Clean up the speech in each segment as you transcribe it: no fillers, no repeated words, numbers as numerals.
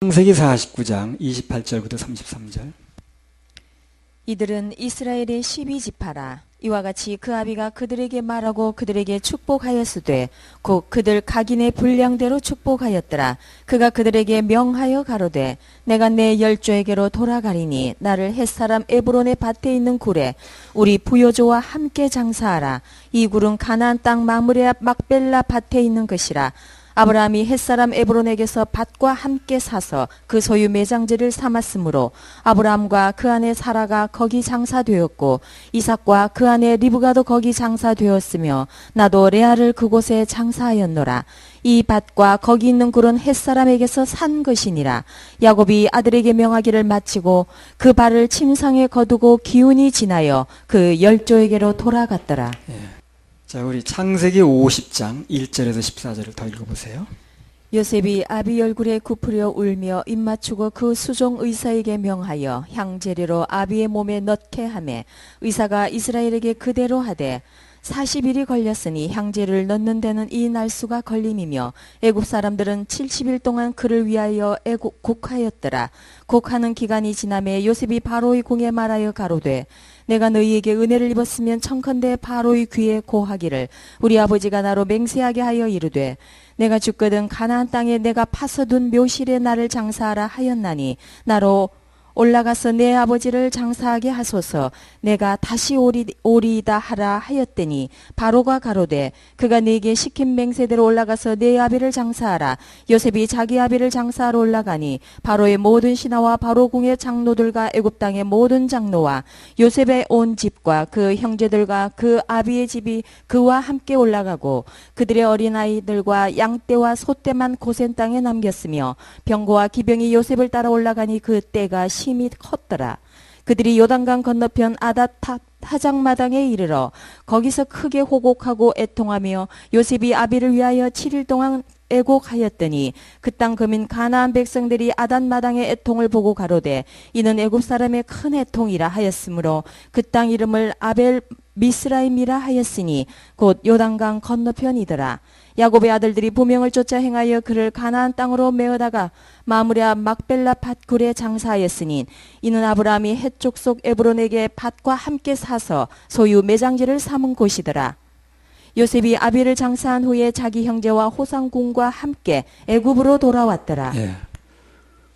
창세기 49장 28절부터 33절. 이들은 이스라엘의 12지파라. 이와 같이 그 아비가 그들에게 말하고 그들에게 축복하였으되 곧 그들 각인의 분량대로 축복하였더라. 그가 그들에게 명하여 가로되 내가 내 열조에게로 돌아가리니 나를 헷사람 에브론의 밭에 있는 굴에 우리 부요조와 함께 장사하라. 이 굴은 가나안 땅 마므레 앞 막벨라 밭에 있는 것이라. 아브라함이 헷사람 에브론에게서 밭과 함께 사서 그 소유 매장지를 삼았으므로 아브라함과 그 아내 사라가 거기 장사되었고 이삭과 그 아내 리브가도 거기 장사되었으며 나도 레아를 그곳에 장사하였노라. 이 밭과 거기 있는 굴은 헷사람에게서 산 것이니라. 야곱이 아들에게 명하기를 마치고 그 발을 침상에 거두고 기운이 지나여 그 열조에게로 돌아갔더라. 자, 우리 창세기 50장 1절에서 14절을 더 읽어보세요. 요셉이 아비 얼굴에 굽으려 울며 입 맞추고 그 수종 의사에게 명하여 향재료로 아비의 몸에 넣게 하매 의사가 이스라엘에게 그대로 하되 40일이 걸렸으니 향재를 넣는 데는 이 날수가 걸림이며 애굽 사람들은 70일 동안 그를 위하여 곡하였더라. 곡하는 기간이 지나매 요셉이 바로의 궁에 말하여 가로되 내가 너희에게 은혜를 입었으면 청컨대 바로의 귀에 고하기를 우리 아버지가 나로 맹세하게 하여 이르되 내가 죽거든 가나안 땅에 내가 파서둔 묘실에 나를 장사하라 하였나니 나로 올라가서 내 아버지를 장사하게 하소서. 내가 다시 오리이다 하라 하였더니 바로가 가로되 그가 네게 시킨 맹세대로 올라가서 내 아비를 장사하라. 요셉이 자기 아비를 장사하러 올라가니 바로의 모든 신하와 바로 궁의 장로들과 애굽 땅의 모든 장로와 요셉의 온 집과 그 형제들과 그 아비의 집이 그와 함께 올라가고 그들의 어린아이들과 양떼와 소떼만 고센 땅에 남겼으며 병거와 기병이 요셉을 따라 올라가니 그 때가 심히 컸더라. 그들이 요단강 건너편 아닷 타작마당에 이르러 거기서 크게 호곡하고 애통하며 요셉이 아비를 위하여 7일 동안 애곡하였더니 그 땅 거민 가나안 백성들이 아단 마당의 애통을 보고 가로되 이는 애굽 사람의 큰 애통이라 하였으므로 그 땅 이름을 아벨 미스라임이라 하였으니 곧 요단강 건너편이더라. 야곱의 아들들이 부명을 쫓아 행하여 그를 가나안 땅으로 메어다가 마므레 앞 막벨라 밭굴에 장사하였으니 이는 아브라함이 헷 족속 에브론에게 밭과 함께 사서 소유 매장지를 삼은 곳이더라. 요셉이 아비를 장사한 후에 자기 형제와 호상궁과 함께 애굽으로 돌아왔더라. 예.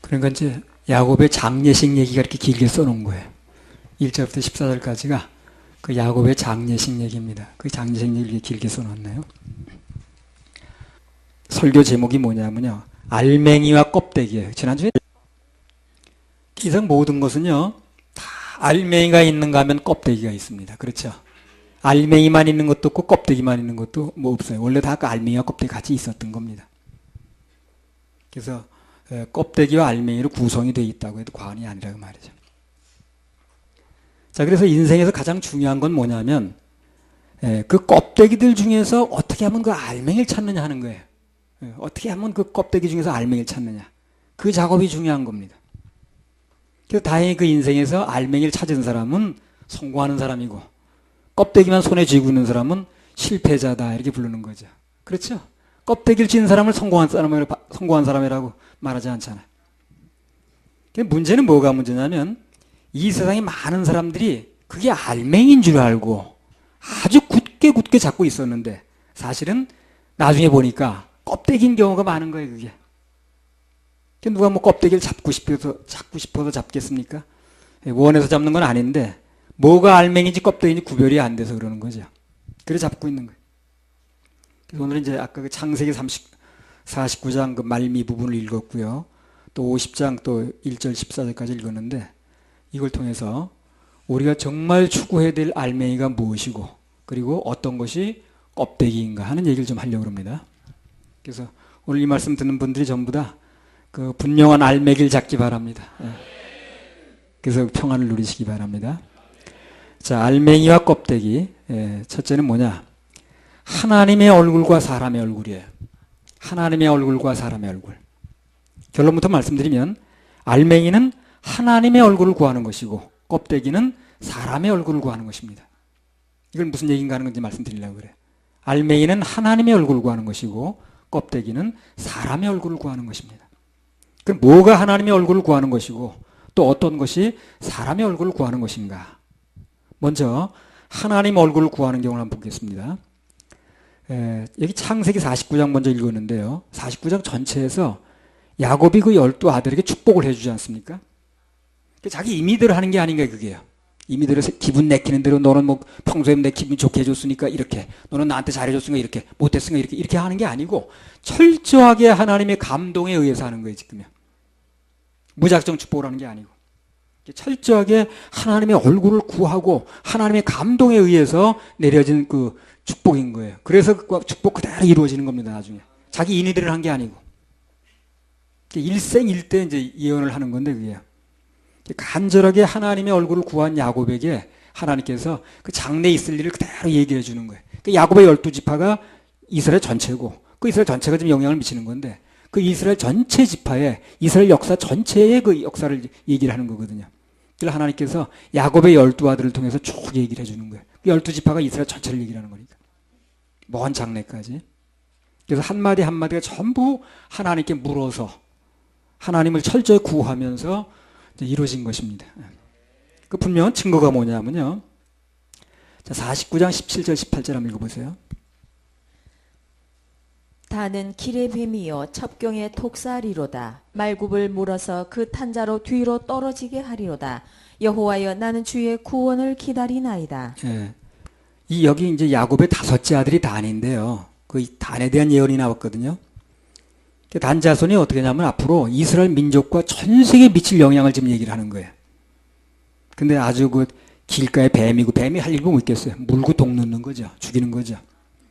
그러니까 이제 야곱의 장례식 얘기가 이렇게 길게 써놓은 거예요. 1절부터 14절까지가 그 야곱의 장례식 얘기입니다. 그 장례식 얘기를 길게 써놨네요. 설교 제목이 뭐냐면요, 알맹이와 껍데기예요. 지난주에 이상 모든 것은요 다 알맹이가 있는가 하면 껍데기가 있습니다. 그렇죠? 알맹이만 있는 것도 없고 껍데기만 있는 것도 뭐 없어요. 원래 다 그 알맹이와 껍데기 같이 있었던 겁니다. 그래서 껍데기와 알맹이로 구성이 되어 있다고 해도 과언이 아니라고 말이죠. 자, 그래서 인생에서 가장 중요한 건 뭐냐면 그 껍데기들 중에서 어떻게 하면 그 알맹이를 찾느냐 하는 거예요. 어떻게 하면 그 껍데기 중에서 알맹이를 찾느냐, 그 작업이 중요한 겁니다. 그래서 다행히 그 인생에서 알맹이를 찾은 사람은 성공하는 사람이고 껍데기만 손에 쥐고 있는 사람은 실패자다 이렇게 부르는 거죠. 그렇죠? 껍데기를 쥔 사람을 성공한 사람이라고 말하지 않잖아요. 문제는 뭐가 문제냐면 이 세상에 많은 사람들이 그게 알맹이인 줄 알고 아주 굳게 잡고 있었는데 사실은 나중에 보니까 껍데기인 경우가 많은 거예요. 그게 누가 뭐 껍데기를 잡고 싶어서 잡겠습니까? 원해서 잡는 건 아닌데 뭐가 알맹이인지 껍데기인지 구별이 안 돼서 그러는 거죠. 그래서 잡고 있는 거예요. 그래서 오늘은 이제 아까 그 창세기 49장 그 말미 부분을 읽었고요. 또 50장 또 1절 14절까지 읽었는데 이걸 통해서 우리가 정말 추구해야 될 알맹이가 무엇이고 그리고 어떤 것이 껍데기인가 하는 얘기를 좀 하려고 합니다. 그래서 오늘 이 말씀 듣는 분들이 전부 다 그 분명한 알맹이를 잡기 바랍니다. 그래서 평안을 누리시기 바랍니다. 자, 알맹이와 껍데기. 첫째는 뭐냐? 하나님의 얼굴과 사람의 얼굴이에요. 하나님의 얼굴과 사람의 얼굴. 결론부터 말씀드리면 알맹이는 하나님의 얼굴을 구하는 것이고 껍데기는 사람의 얼굴을 구하는 것입니다. 이걸 무슨 얘기인가 하는 건지 말씀드리려고 그래요. 알맹이는 하나님의 얼굴을 구하는 것이고 껍데기는 사람의 얼굴을 구하는 것입니다. 그럼 뭐가 하나님의 얼굴을 구하는 것이고 또 어떤 것이 사람의 얼굴을 구하는 것인가? 먼저 하나님 얼굴을 구하는 경우를 한번 보겠습니다. 여기 창세기 49장 먼저 읽었는데요. 49장 전체에서 야곱이 그 12 아들에게 축복을 해주지 않습니까? 자기 임의대로 하는 게 아닌가 그게요. 임의대로 기분 내키는 대로 너는 뭐 평소에 내 기분 좋게 해줬으니까 이렇게, 너는 나한테 잘해줬으니까 이렇게, 못했으니까 이렇게 하는 게 아니고 철저하게 하나님의 감동에 의해서 하는 거예요 지금요. 무작정 축복을 하는 게 아니고 철저하게 하나님의 얼굴을 구하고 하나님의 감동에 의해서 내려진 그 축복인 거예요. 그래서 그 축복 그대로 이루어지는 겁니다 나중에. 자기 인의대로 한 게 아니고 일생일대 이제 예언을 하는 건데 그게요. 간절하게 하나님의 얼굴을 구한 야곱에게 하나님께서 그 장래에 있을 일을 그대로 얘기해 주는 거예요. 그 야곱의 12지파가 이스라엘 전체고 그 이스라엘 전체가 좀 영향을 미치는 건데 그 이스라엘 전체 지파에 이스라엘 역사 전체의 그 역사를 얘기를 하는 거거든요. 그래서 하나님께서 야곱의 12아들을 통해서 쭉 얘기를 해주는 거예요. 그 12지파가 이스라엘 전체를 얘기를 하는 거니까. 먼 장래까지. 그래서 한마디 한마디가 전부 하나님께 물어서 하나님을 철저히 구하면서 이루어진 것입니다. 그 분명 증거가 뭐냐면요. 자, 49장 17절 18절 한번 읽어보세요. 다는 길의 뱀이요 첩경의 독사리로다. 말굽을 물어서 그 탄자로 뒤로 떨어지게 하리로다. 여호와여 나는 주의 구원을 기다리나이다. 예. 여기 이제 야곱의 5째 아들이 단인데요. 그 단에 대한 예언이 나왔거든요. 단 자손이 어떻게 하냐면 앞으로 이스라엘 민족과 전 세계에 미칠 영향을 지금 얘기를 하는 거예요. 근데 아주 그 길가에 뱀이고 뱀이 할 일도 뭐 있겠어요. 물고 독 넣는 거죠. 죽이는 거죠.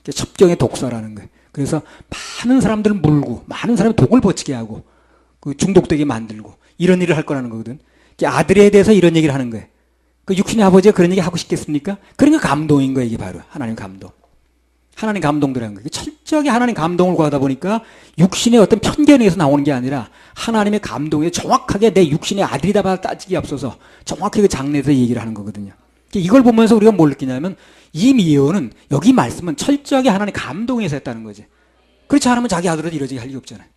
첩경의 독사라는 거예요. 그래서 많은 사람들을 물고 많은 사람이 독을 버치게 하고 그 중독되게 만들고 이런 일을 할 거라는 거거든. 아들에 대해서 이런 얘기를 하는 거예요. 그 육신의 아버지가 그런 얘기 하고 싶겠습니까? 그러니까 감동인 거예요. 이게 바로 하나님 감동. 하나님 감동들이라는 거예요. 철저하게 하나님 감동을 구하다 보니까 육신의 어떤 편견에서 나오는 게 아니라 하나님의 감동에 정확하게 내 육신의 아들이다 따지기 앞서서 정확하게 그 장래에서 얘기를 하는 거거든요. 이걸 보면서 우리가 뭘 느끼냐면 이 예언은 여기 말씀은 철저하게 하나님 감동에서 했다는 거지. 그렇지 않으면 자기 아들은 이러지 할 리 없잖아요.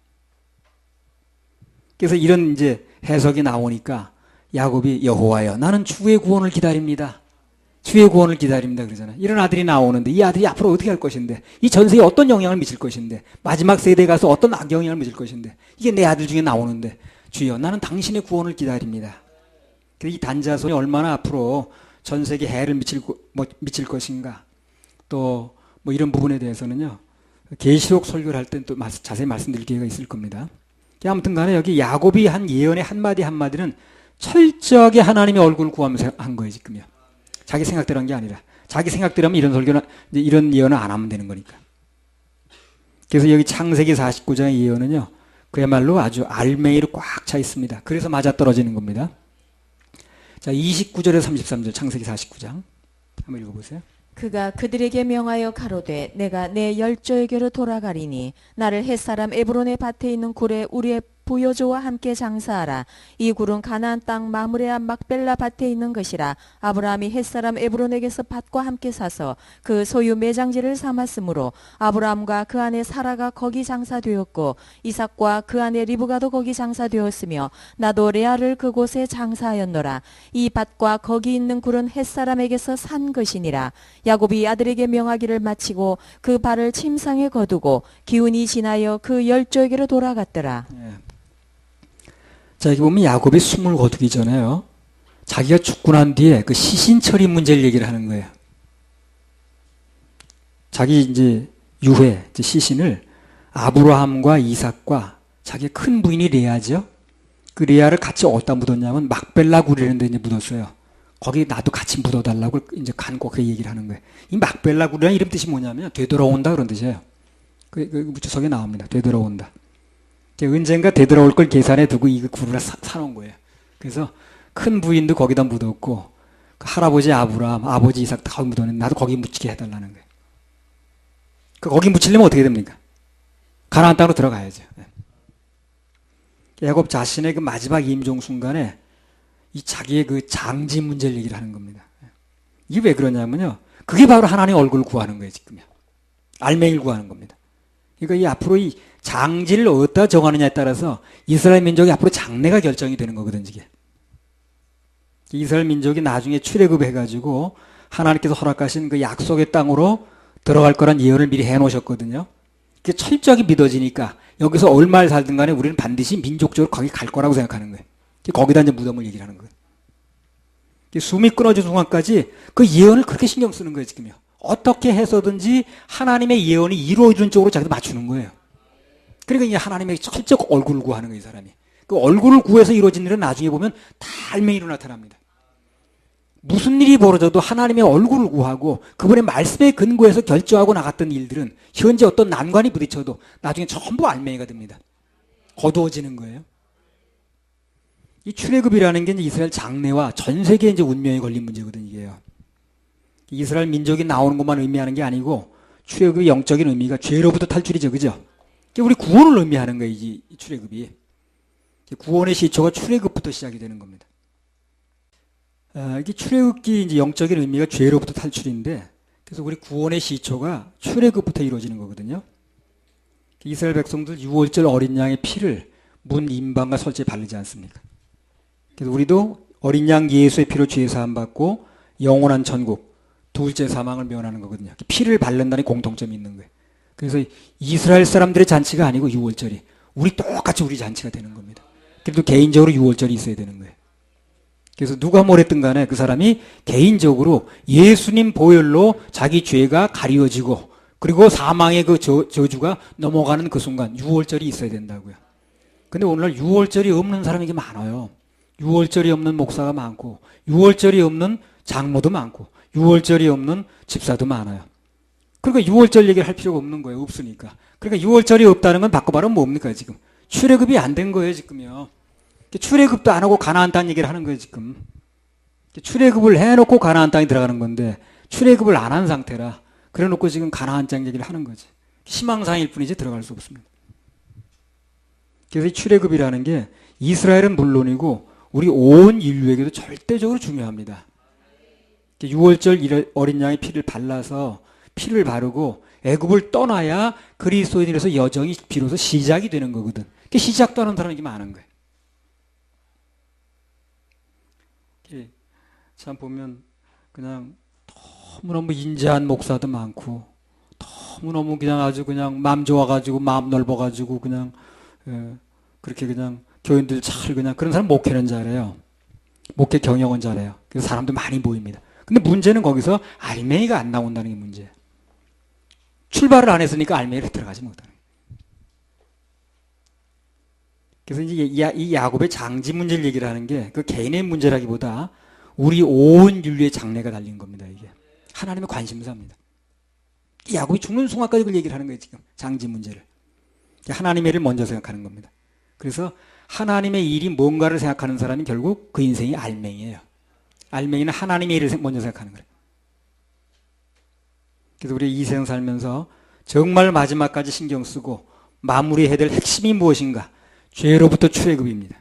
그래서 이런 이제 해석이 나오니까 야곱이 여호와여 나는 주의 구원을 기다립니다. 주의 구원을 기다립니다 그러잖아요. 이런 아들이 나오는데 이 아들이 앞으로 어떻게 할 것인데 이 전세에 어떤 영향을 미칠 것인데 마지막 세대에 가서 어떤 악영향을 미칠 것인데 이게 내 아들 중에 나오는데 주여 나는 당신의 구원을 기다립니다. 이 단자손이 얼마나 앞으로 전 세계 해를 미칠 것인가 또 뭐 이런 부분에 대해서는요 계시록 설교를 할 땐 또 자세히 말씀드릴 기회가 있을 겁니다. 아무튼 간에 여기 야곱이 한 예언의 한마디 한마디는 철저하게 하나님의 얼굴을 구하면서 한 거예요 지금요. 자기 생각대로 한 게 아니라 자기 생각대로 하면 이런 설교는 이런 예언을 안 하면 되는 거니까. 그래서 여기 창세기 49장의 예언은요 그야말로 아주 알맹이로 꽉 차 있습니다. 그래서 맞아떨어지는 겁니다. 자 29절에서 33절 창세기 49장 한번 읽어보세요. 그가 그들에게 명하여 가로되 내가 내 열조에게로 돌아가리니 나를 햇사람 에브론의 밭에 있는 굴에 우리의 부여조와 함께 장사하라. 이 굴은 가나안 땅 마므레아 막벨라 밭에 있는 것이라. 아브라함이 햇사람 에브론에게서 밭과 함께 사서 그 소유 매장지를 삼았으므로 아브라함과 그 아내 사라가 거기 장사되었고 이삭과 그 아내 리브가도 거기 장사되었으며 나도 레아를 그곳에 장사하였노라. 이 밭과 거기 있는 굴은 햇사람에게서 산 것이니라. 야곱이 아들에게 명하기를 마치고 그 발을 침상에 거두고 기운이 지나여 그 열조에게로 돌아갔더라. 자, 여기 보면 야곱이 숨을 거두기 전에요. 자기가 죽고 난 뒤에 그 시신 처리 문제를 얘기를 하는 거예요. 자기 이제 유해, 이제 시신을 아브라함과 이삭과 자기의 큰 부인이 레아죠. 그 레아를 같이 어디다 묻었냐면 막벨라 굴이라는 데 이제 묻었어요. 거기 나도 같이 묻어달라고 이제 간곡하게 얘기를 하는 거예요. 이 막벨라 굴이라는 이름 뜻이 뭐냐면 되돌아온다 그런 뜻이에요. 그 무초석에 나옵니다. 되돌아온다. 언젠가 되돌아올 걸 계산해 두고 이 굴을 사놓은 거예요. 그래서 큰 부인도 거기다 묻었고 그 할아버지 아브라함, 아버지 이삭 다 묻었는데 나도 거기 묻히게 해달라는 거예요. 거기 묻히려면 어떻게 됩니까? 가나안 땅으로 들어가야죠. 야곱 자신의 그 마지막 임종 순간에 이 자기의 그 장지 문제를 얘기를 하는 겁니다. 이게 왜 그러냐면요. 그게 바로 하나님의 얼굴을 구하는 거예요, 지금요. 알맹이를 구하는 겁니다. 그러니까 이 앞으로 이 장지를 어디다 정하느냐에 따라서 이스라엘 민족이 앞으로 장래가 결정이 되는 거거든, 이게. 이스라엘 민족이 나중에 출애굽해가지고 하나님께서 허락하신 그 약속의 땅으로 들어갈 거란 예언을 미리 해놓으셨거든요. 그게 철저하게 믿어지니까 여기서 얼마를 살든 간에 우리는 반드시 민족적으로 거기 갈 거라고 생각하는 거예요. 거기다 이제 무덤을 얘기를 하는 거예요. 숨이 끊어진 순간까지 그 예언을 그렇게 신경 쓰는 거예요, 지금요. 어떻게 해서든지 하나님의 예언이 이루어지는 쪽으로 자기도 맞추는 거예요. 그러니까 이제 하나님의 철저히 얼굴을 구하는 거예요, 이 사람이. 그 얼굴을 구해서 이루어진 일은 나중에 보면 다 알맹이로 나타납니다. 무슨 일이 벌어져도 하나님의 얼굴을 구하고 그분의 말씀에 근거해서 결정하고 나갔던 일들은 현재 어떤 난관이 부딪혀도 나중에 전부 알맹이가 됩니다. 거두어지는 거예요. 이 출애굽이라는 게 이제 이스라엘 장래와 전 세계의 이제 운명에 걸린 문제거든요, 이게요. 이스라엘 민족이 나오는 것만 의미하는 게 아니고 출애굽의 영적인 의미가 죄로부터 탈출이죠, 그죠? 우리 구원을 의미하는 거예요, 이 출애굽이. 구원의 시초가 출애굽부터 시작이 되는 겁니다. 이게 출애굽기 이제 영적인 의미가 죄로부터 탈출인데, 그래서 우리 구원의 시초가 출애굽부터 이루어지는 거거든요. 이스라엘 백성들 유월절 어린 양의 피를 문 임방과 설치에 바르지 않습니까? 그래서 우리도 어린 양 예수의 피로 죄 사함 받고 영원한 천국, 둘째 사망을 면하는 거거든요. 피를 바른다는 공통점이 있는 거예요. 그래서 이스라엘 사람들의 잔치가 아니고 유월절이 우리 똑같이 우리 잔치가 되는 겁니다. 그래도 개인적으로 유월절이 있어야 되는 거예요. 그래서 누가 뭐랬든 간에 그 사람이 개인적으로 예수님 보혈로 자기 죄가 가리워지고 그리고 사망의 그 저주가 넘어가는 그 순간 유월절이 있어야 된다고요. 근데 오늘날 유월절이 없는 사람이 많아요. 유월절이 없는 목사가 많고 유월절이 없는 장로도 많고 유월절이 없는 집사도 많아요. 그러니까 유월절 얘기를 할 필요가 없는 거예요. 없으니까. 그러니까 유월절이 없다는 건 바꿔 말하면 뭡니까 지금. 출애굽이 안 된 거예요 지금요. 출애굽도 안 하고 가나안 땅 얘기를 하는 거예요 지금. 출애굽을 해놓고 가나안 땅에 들어가는 건데 출애굽을 안 한 상태라 그래놓고 지금 가나안 땅 얘기를 하는 거지. 희망사항일 뿐이지 들어갈 수 없습니다. 그래서 이 출애굽이라는 게 이스라엘은 물론이고 우리 온 인류에게도 절대적으로 중요합니다. 유월절 어린 양의 피를 발라서 피를 바르고 애굽을 떠나야 그리스도인으로서 여정이 비로소 시작이 되는 거거든. 시작도 하는 사람이 많은 거예요. 참 보면 그냥 너무너무 인자한 목사도 많고 너무너무 그냥 아주 그냥 마음 좋아가지고 마음 넓어가지고 그냥 그렇게 그냥 교인들 잘 그냥 그런 사람 목회는 잘해요. 목회 경영은 잘해요. 그래서 사람도 많이 모입니다. 근데 문제는 거기서 알맹이가 안 나온다는 게 문제예요. 출발을 안 했으니까 알맹이를 들어가지 못하는 거예요. 그래서 이제 이 야곱의 장지 문제를 얘기를 하는 게 그 개인의 문제라기보다 우리 온 인류의 장래가 달린 겁니다. 이게 하나님의 관심사입니다. 이 야곱이 죽는 순간까지 그걸 얘기를 하는 거예요. 지금 장지 문제를. 하나님의 일을 먼저 생각하는 겁니다. 그래서 하나님의 일이 뭔가를 생각하는 사람이 결국 그 인생이 알맹이에요. 알맹이는 하나님의 일을 먼저 생각하는 거예요. 그래서 우리 이 세상 살면서 정말 마지막까지 신경 쓰고 마무리해야 될 핵심이 무엇인가? 죄로부터 출애굽입니다.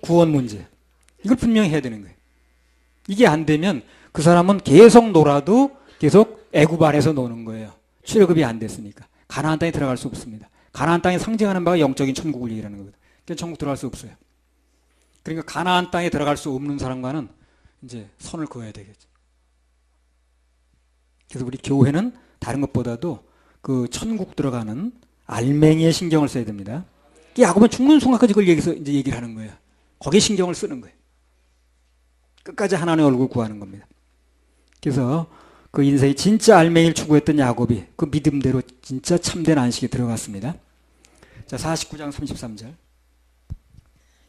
구원 문제. 이걸 분명히 해야 되는 거예요. 이게 안 되면 그 사람은 계속 놀아도 계속 애굽 안에서 노는 거예요. 출애굽이 안 됐으니까. 가나안 땅에 들어갈 수 없습니다. 가나안 땅에 상징하는 바가 영적인 천국을 얘기하는 거거든요. 그러니까 천국 들어갈 수 없어요. 그러니까 가나안 땅에 들어갈 수 없는 사람과는 이제 선을 그어야 되겠죠. 그래서 우리 교회는 다른 것보다도 그 천국 들어가는 알맹이에 신경을 써야 됩니다. 야곱은 죽는 순간까지 그걸 여기서 이제 얘기를 하는 거예요. 거기에 신경을 쓰는 거예요. 끝까지 하나님의 얼굴 구하는 겁니다. 그래서 그 인생이 진짜 알맹이를 추구했던 야곱이 그 믿음대로 진짜 참된 안식에 들어갔습니다. 자, 49장 33절.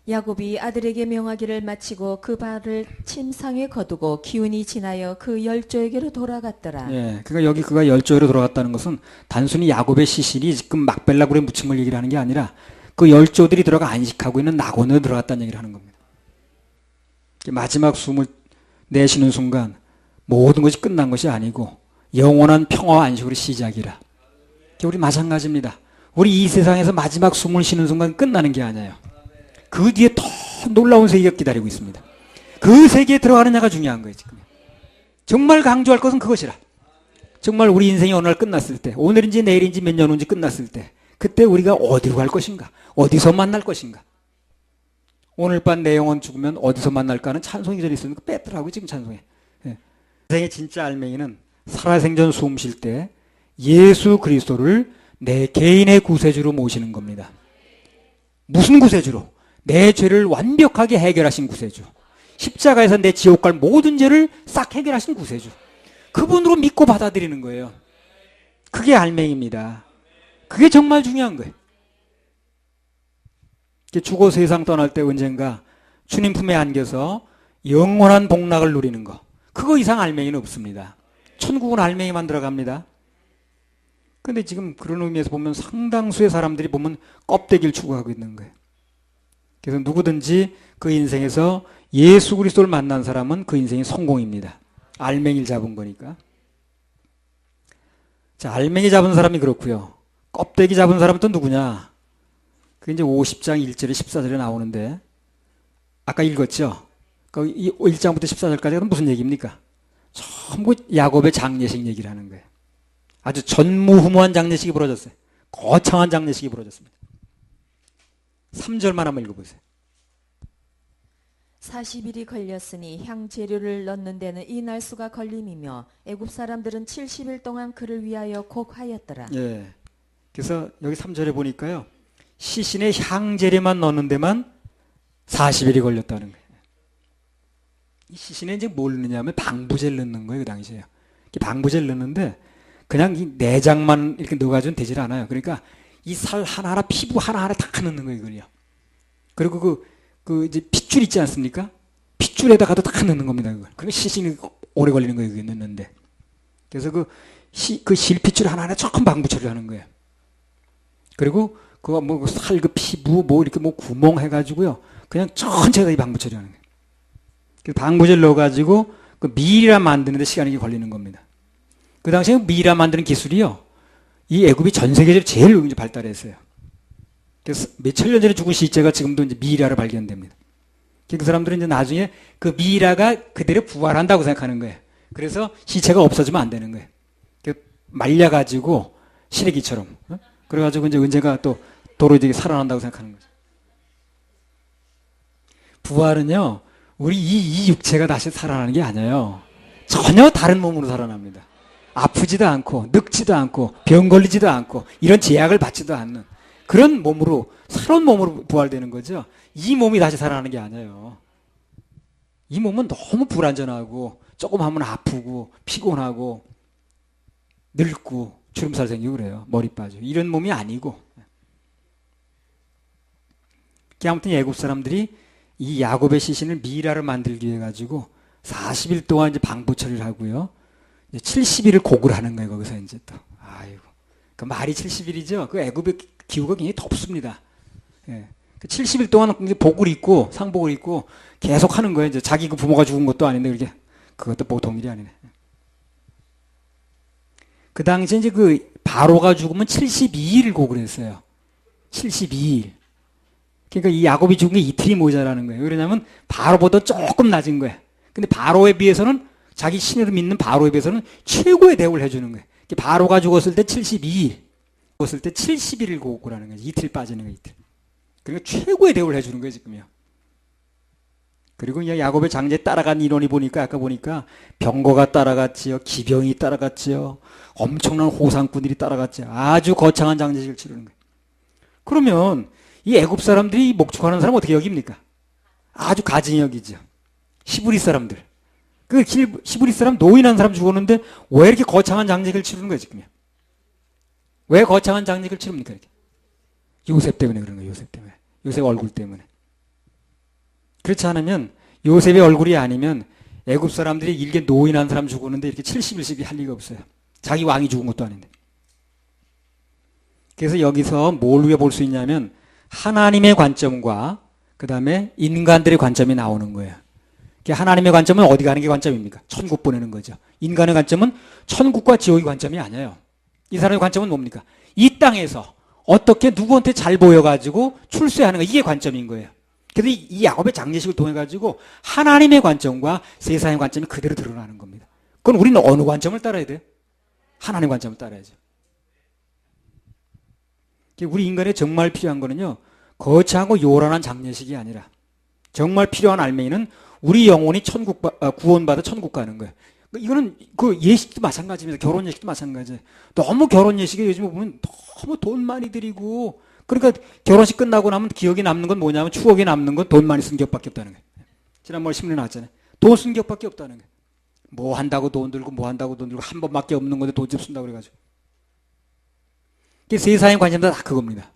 야곱이 아들에게 명하기를 마치고 그 발을 침상에 거두고 기운이 지나여 그 열조에게로 돌아갔더라. 예, 그러니까 여기 그가 열조에로 돌아갔다는 것은 단순히 야곱의 시신이 지금 막벨라굴에 묻힌 걸 얘기를 하는 게 아니라 그 열조들이 들어가 안식하고 있는 낙원으로 들어갔다는 얘기를 하는 겁니다. 마지막 숨을 내쉬는 순간 모든 것이 끝난 것이 아니고 영원한 평화와 안식으로 시작이라. 우리 마찬가지입니다. 우리 이 세상에서 마지막 숨을 쉬는 순간 끝나는 게 아니에요. 그 뒤에 더 놀라운 세계가 기다리고 있습니다. 그 세계에 들어가느냐가 중요한 거예요. 지금. 정말 강조할 것은 그것이라. 정말 우리 인생이 어느 날 끝났을 때, 오늘인지 내일인지 몇 년 후인지 끝났을 때 그때 우리가 어디로 갈 것인가? 어디서 만날 것인가? 오늘 밤 내 영혼 죽으면 어디서 만날까 하는 찬송이 기절이 있으니까 뺐더라고요, 지금 찬송에. 예. 인생의 진짜 알맹이는 살아생전 숨 쉴 때 예수 그리스도를 내 개인의 구세주로 모시는 겁니다. 무슨 구세주로? 내 죄를 완벽하게 해결하신 구세주. 십자가에서 내 지옥 갈 모든 죄를 싹 해결하신 구세주. 그분으로 믿고 받아들이는 거예요. 그게 알맹이입니다. 그게 정말 중요한 거예요. 죽어 세상 떠날 때 언젠가 주님 품에 안겨서 영원한 복락을 누리는 거. 그거 이상 알맹이는 없습니다. 천국은 알맹이만 들어갑니다. 근데 지금 그런 의미에서 보면 상당수의 사람들이 보면 껍데기를 추구하고 있는 거예요. 그래서 누구든지 그 인생에서 예수 그리스도를 만난 사람은 그 인생이 성공입니다. 알맹이를 잡은 거니까. 자, 알맹이 잡은 사람이 그렇고요. 껍데기 잡은 사람은 또 누구냐? 그게 이제 50장 1절에 14절에 나오는데 아까 읽었죠? 그 1장부터 14절까지는 무슨 얘기입니까? 전부 야곱의 장례식 얘기를 하는 거예요. 아주 전무후무한 장례식이 벌어졌어요. 거창한 장례식이 벌어졌습니다. 3절만 한번 읽어보세요. 40일이 걸렸으니 향 재료를 넣는 데는 이 날수가 걸림이며 애굽 사람들은 70일 동안 그를 위하여 곡하였더라. 예. 그래서 여기 3절에 보니까요. 시신에 향 재료만 넣는 데만 40일이 걸렸다는 거예요. 이 시신에 이제 뭘 넣느냐면 방부제를 넣는 거예요. 그 당시에요. 방부제를 넣는데 그냥 이 내장만 이렇게 넣어가지고는 되질 않아요. 그러니까 이 살 하나하나 피부 하나하나 다 넣는 거예요. 이걸요. 그리고 그 이제 핏줄 있지 않습니까? 핏줄에다가도 다 넣는 겁니다. 그걸. 그러니까 시신이 오래 걸리는 거예요. 그게 넣는데. 그래서 그 실핏줄 하나하나 조금 방부 처리하는 거예요. 그리고 그거 뭐 살 그 피부 뭐 이렇게 뭐 구멍 해가지고요. 그냥 전체가 이 방부 처리하는 거예요. 그 방부제를 넣어가지고 그 미라 만드는데 시간이 걸리는 겁니다. 그 당시에 미라 만드는 기술이요. 이 애굽이 전 세계적으로 제일 이제 발달했어요. 그래서 몇천 년 전에 죽은 시체가 지금도 이제 미라로 발견됩니다. 그 사람들은 이제 나중에 그 미라가 그대로 부활한다고 생각하는 거예요. 그래서 시체가 없어지면 안 되는 거예요. 말려가지고 시래기처럼. 그래가지고 이제 언제가 또 도로 살아난다고 생각하는 거죠. 부활은요, 우리 이 육체가 다시 살아나는 게 아니에요. 전혀 다른 몸으로 살아납니다. 아프지도 않고, 늙지도 않고, 병 걸리지도 않고, 이런 제약을 받지도 않는 그런 몸으로, 새로운 몸으로 부활되는 거죠. 이 몸이 다시 살아나는 게 아니에요. 이 몸은 너무 불안전하고, 조금 하면 아프고, 피곤하고, 늙고, 주름살 생기고 그래요. 머리 빠지고. 이런 몸이 아니고. 아무튼 애굽 사람들이 이 야곱의 시신을 미라를 만들기 위해 가지고 40일 동안 이제 방부 처리를 하고요. 70일을 곡을 하는 거예요. 거기서 이제 또. 아이고. 그 말이 70일이죠. 그 애굽의 기후가 굉장히 덥습니다. 예. 70일 동안 이제 복을 입고 상복을 입고 계속 하는 거예요. 이제 자기 그 부모가 죽은 것도 아닌데 그렇게 그것도 보통 일이 아니네. 그 당시에 이제 그 바로가 죽으면 72일을 곡을 했어요. 72일. 그러니까 이 야곱이 죽은 게 이틀이 모자라는 거예요. 왜냐하면 바로보다 조금 낮은 거예요. 근데 바로에 비해서는 자기 신으로 믿는 바로에 비해서는 최고의 대우를 해주는 거예요. 바로가 죽었을 때 72일, 죽었을 때 70일을 고고라는 거예요. 이틀 빠지는 거예요. 이틀. 그러니까 최고의 대우를 해주는 거예요. 지금요. 그리고 이제 야곱의 장제에 따라간 인원이 보니까 아까 보니까 병거가 따라갔지요. 기병이 따라갔지요. 엄청난 호상꾼들이 따라갔지요. 아주 거창한 장제식을 치르는 거예요. 그러면 이 애굽 사람들이 목축하는 사람 어떻게 여깁니까? 아주 가증히 여기죠. 히브리 사람들. 그 히브리 사람 노인한 사람 죽었는데 왜 이렇게 거창한 장례식을 치르는 거예요, 지금요? 왜 거창한 장례식을 치릅니까, 이렇게? 요셉 때문에 그런 거예요, 요셉 때문에. 요셉 얼굴 때문에. 그렇지 않으면 요셉의 얼굴이 아니면 애굽 사람들이 이렇게 노인한 사람 죽었는데 이렇게 70일씩 할 리가 없어요. 자기 왕이 죽은 것도 아닌데. 그래서 여기서 뭘 위해 볼 수 있냐면 하나님의 관점과 그 다음에 인간들의 관점이 나오는 거예요. 하나님의 관점은 어디 가는 게 관점입니까? 천국 보내는 거죠. 인간의 관점은 천국과 지옥의 관점이 아니에요. 이 사람의 관점은 뭡니까? 이 땅에서 어떻게 누구한테 잘 보여가지고 출세하는 거, 이게 관점인 거예요. 그래서 이 야곱의 장례식을 통해가지고 하나님의 관점과 세상의 관점이 그대로 드러나는 겁니다. 그건 우리는 어느 관점을 따라야 돼요? 하나님의 관점을 따라야죠. 우리 인간에 정말 필요한 거는요, 거창하고 요란한 장례식이 아니라 정말 필요한 알맹이는 우리 영혼이 구원받아 천국 가는 거예요. 이거는 그 예식도 마찬가지입니다. 결혼 예식도 마찬가지예요. 너무 결혼 예식에 요즘 보면 너무 돈 많이 들이고, 그러니까 결혼식 끝나고 나면 기억이 남는 건 뭐냐면, 추억이 남는 건 돈 많이 쓴 기억밖에 없다는 거예요. 지난번에 신문에 나왔잖아요. 돈 쓴 기억밖에 없다는 거예요. 뭐 한다고 돈 들고 뭐 한다고 돈 들고 한 번밖에 없는 건데 돈 좀 쓴다고 그래가지고. 세상의 관심사 다 그겁니다.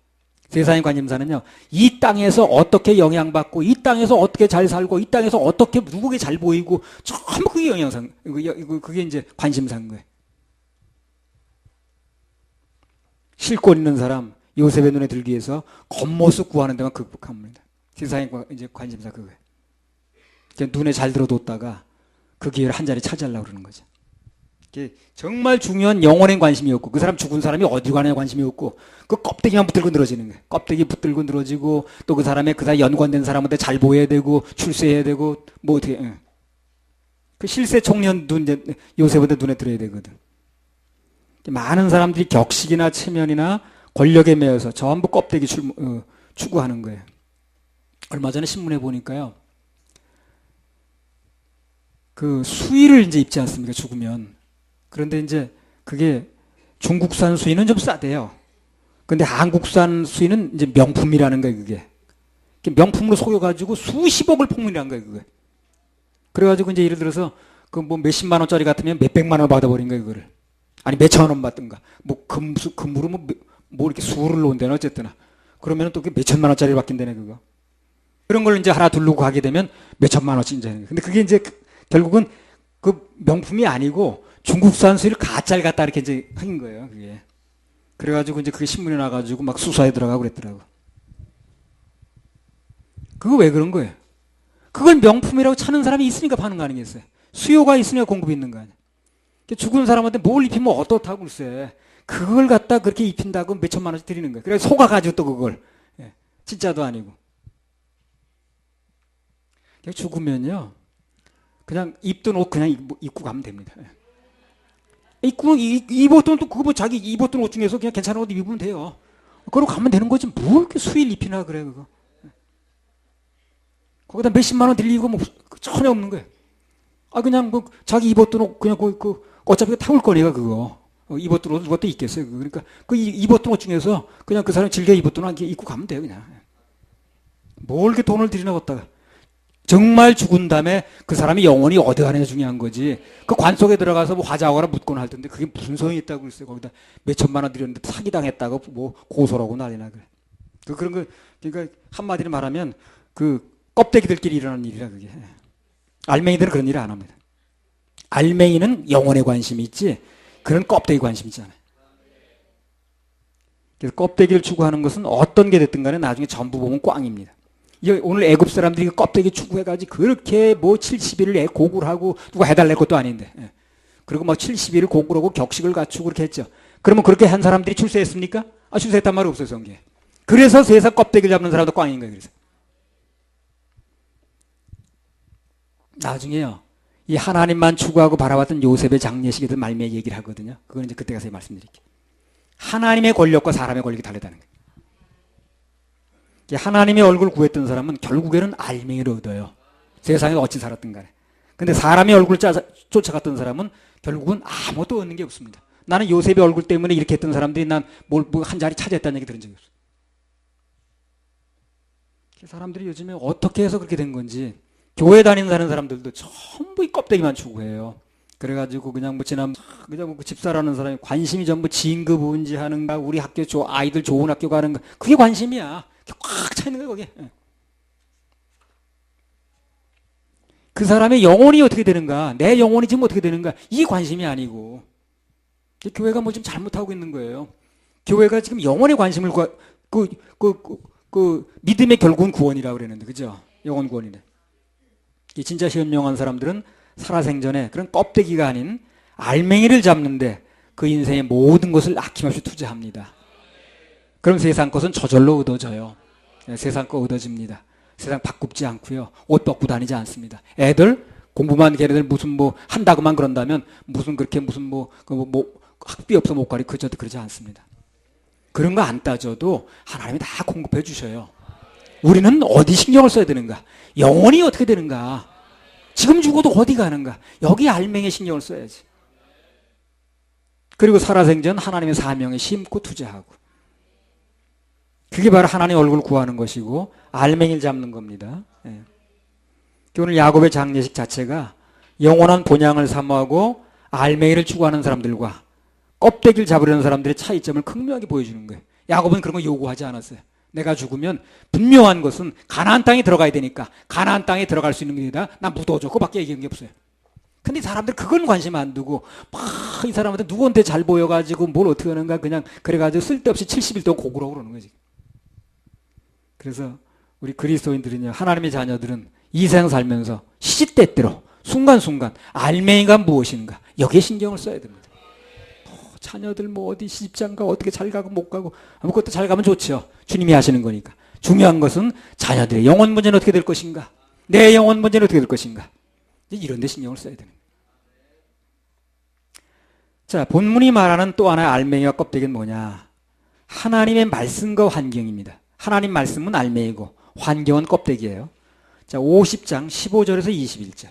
세상의 관심사는요, 이 땅에서 어떻게 영향받고, 이 땅에서 어떻게 잘 살고, 이 땅에서 어떻게 누구에게 잘 보이고, 전부 그게 영향상, 그게 이제 관심사인 거예요. 실권 있는 사람, 요셉의 눈에 들기 위해서 겉모습 구하는 데만 극복합니다. 세상의 이제 관심사 그거예요. 눈에 잘 들어뒀다가 그 기회를 한 자리 차지하려고 그러는 거죠. 정말 중요한 영혼의 관심이 없고, 그 사람 죽은 사람이 어디로 가느냐 관심이 없고, 그 껍데기만 붙들고 늘어지는 거예요. 껍데기 붙들고 늘어지고, 또 그 사람의 그 사람 연관된 사람한테 잘 보여야 되고, 출세해야 되고, 뭐 어떻게, 그 실세 청년도 이제 요셉한테 눈에 들어야 되거든. 많은 사람들이 격식이나 체면이나 권력에 매여서 전부 껍데기 추구하는 거예요. 얼마 전에 신문에 보니까요, 그 수의를 이제 입지 않습니까? 죽으면. 그런데 이제 그게 중국산 수의는 좀 싸대요. 근데 한국산 수의는 이제 명품이라는 거예요, 그게. 명품으로 속여가지고 수십억을 폭문이라는 거예요, 그게. 그래가지고 이제 예를 들어서 그 뭐 몇십만 원짜리 같으면 몇백만 원 받아버린 거예요, 그거를. 아니 몇천 원 받든가. 뭐 금으로 뭐 이렇게 수를 놓은다나 어쨌든. 그러면 또 몇천만 원짜리를 받긴다네, 그거. 그런 걸 이제 하나 두르고 가게 되면 몇천만 원씩 이제 하는 거예요. 근데 그게 이제 결국은 그 명품이 아니고 중국산 수의를 가짜를 갖다 이렇게 이제 한 거예요, 그게. 그래가지고 이제 그게 신문에 나가지고 막 수사에 들어가고 그랬더라고. 그거 왜 그런 거예요? 그걸 명품이라고 찾는 사람이 있으니까 파는 거 아니겠어요? 수요가 있으니까 공급이 있는 거 아니에요? 죽은 사람한테 뭘 입히면 어떻다고 글쎄. 그걸 갖다 그렇게 입힌다고 몇천만 원씩 드리는 거예요. 그래서 속아가지고 또 그걸. 진짜도 아니고. 죽으면요, 그냥 입던 옷 그냥 입고 가면 됩니다. 입었던 또 그거 뭐 자기 입었던 옷 중에서 그냥 괜찮은 옷 입으면 돼요. 그러고 가면 되는 거지. 뭘 이렇게 수일 입히나 그래 그거. 거기다 몇십만 원 들리고 뭐 전혀 없는 거예요. 그냥 뭐 자기 입었던 옷 그냥 어차피 타올 거니까 그거. 입었던 옷 누가 또 있겠어요. 그러니까 그 입었던 옷 중에서 그냥 그 사람 즐겨 입었던 옷 입고 가면 돼요 그냥. 뭘 이렇게 돈을 들이나 걷다가. 정말 죽은 다음에 그 사람이 영혼이 어디 가느냐 중요한 거지. 그 관 속에 들어가서 뭐 화자하거나 묻거나 할 텐데 그게 무슨 소용이 있다고 그랬어요. 거기다 몇천만 원 들였는데 사기당했다고 뭐 고소라고 난리나 그래. 그런 거, 그러니까 한마디로 말하면 그 껍데기들끼리 일어나는 일이라 그게. 알맹이들은 그런 일을 안 합니다. 알맹이는 영혼에 관심이 있지, 그런 껍데기 관심이 있잖아요. 그래서 껍데기를 추구하는 것은 어떤 게 됐든 간에 나중에 전부 보면 꽝입니다. 오늘 애굽 사람들이 껍데기 추구해가지고 그렇게 뭐 70일을 고구를 하고 누가 해달랄 것도 아닌데. 그리고 막 70일을 고구를 하고 격식을 갖추고 그렇게 했죠. 그러면 그렇게 한 사람들이 출세했습니까? 출세했단 말이 없어요, 성경에. 그래서 세상 껍데기를 잡는 사람도 꽝인 거예요, 그래서. 나중에요, 이 하나님만 추구하고 바라봤던 요셉의 장례식에도 말미에 얘기를 하거든요. 그건 이제 그때 가서 말씀드릴게요. 하나님의 권력과 사람의 권력이 다르다는 거예요. 하나님의 얼굴 구했던 사람은 결국에는 알맹이를 얻어요. 세상에 어찌 살았든 간에. 근데 사람의 얼굴을 쫓아갔던 사람은 결국은 아무것도 얻는 게 없습니다. 나는 요셉의 얼굴 때문에 이렇게 했던 사람들이 난 뭘 한 자리 차지했다는 얘기 들은 적이 없어요. 사람들이 요즘에 어떻게 해서 그렇게 된 건지, 교회 다니는 사람들도 전부 이 껍데기만 추구해요. 그래가지고 그냥 그냥 뭐 집사라는 사람이 관심이 전부 진급 운지하는가, 우리 학교 아이들 좋은 학교 가는가, 그게 관심이야. 꽉 차 있는 거야 거기에. 그 사람의 영혼이 어떻게 되는가, 내 영혼이 지금 어떻게 되는가, 이 관심이 아니고. 교회가 뭐 좀 잘못하고 있는 거예요. 교회가 지금 영혼의 관심을 믿음의 결국은 구원이라고 그랬는데, 그죠? 영혼 구원이네. 진짜 현명한 사람들은 살아생전에 그런 껍데기가 아닌 알맹이를 잡는데 그 인생의 모든 것을 아낌없이 투자합니다. 그럼 세상 것은 저절로 얻어져요. 세상 거 얻어집니다. 세상 바꾸지 않고요. 옷 벗고 다니지 않습니다. 애들 공부만 걔네들 무슨 뭐 한다고만 그런다면 무슨 그렇게 무슨 뭐 학비 없어 못 가리 그저도 그러지 않습니다. 그런 거 안 따져도 하나님이 다 공급해 주셔요. 우리는 어디 신경을 써야 되는가? 영혼이 어떻게 되는가? 지금 죽어도 어디 가는가? 여기 알맹이에 신경을 써야지. 그리고 살아생전 하나님의 사명에 심고 투자하고. 그게 바로 하나님 얼굴 구하는 것이고 알맹이를 잡는 겁니다. 예. 오늘 야곱의 장례식 자체가 영원한 본향을 사모하고 알맹이를 추구하는 사람들과 껍데기를 잡으려는 사람들의 차이점을 극명하게 보여주는 거예요. 야곱은 그런 거 요구하지 않았어요. 내가 죽으면 분명한 것은 가나안 땅에 들어가야 되니까 가나안 땅에 들어갈 수 있는 게다 나 묻어줘. 그밖에 얘기한 게 없어요. 근데 사람들 그건 관심 안 두고 막 이 사람한테 누구한테 잘 보여가지고 뭘 어떻게 하는가 그냥 그래가지고 쓸데없이 70일 동안 고구라고 그러는 거지. 그래서 우리 그리스도인들은요, 하나님의 자녀들은 이 세상 살면서 시시때때로 순간순간 알맹이가 무엇인가 여기에 신경을 써야 됩니다. 자녀들 뭐 어디 시집장가 어떻게 잘 가고 못 가고 아무것도 잘 가면 좋죠. 주님이 하시는 거니까. 중요한 것은 자녀들의 영혼 문제는 어떻게 될 것인가, 내 영혼 문제는 어떻게 될 것인가, 이런 데 신경을 써야 되는 거예요. 자, 본문이 말하는 또 하나의 알맹이와 껍데기는 뭐냐? 하나님의 말씀과 환경입니다. 하나님 말씀은 알맹이고 환경은 껍데기예요. 자, 50장 15절에서 21절.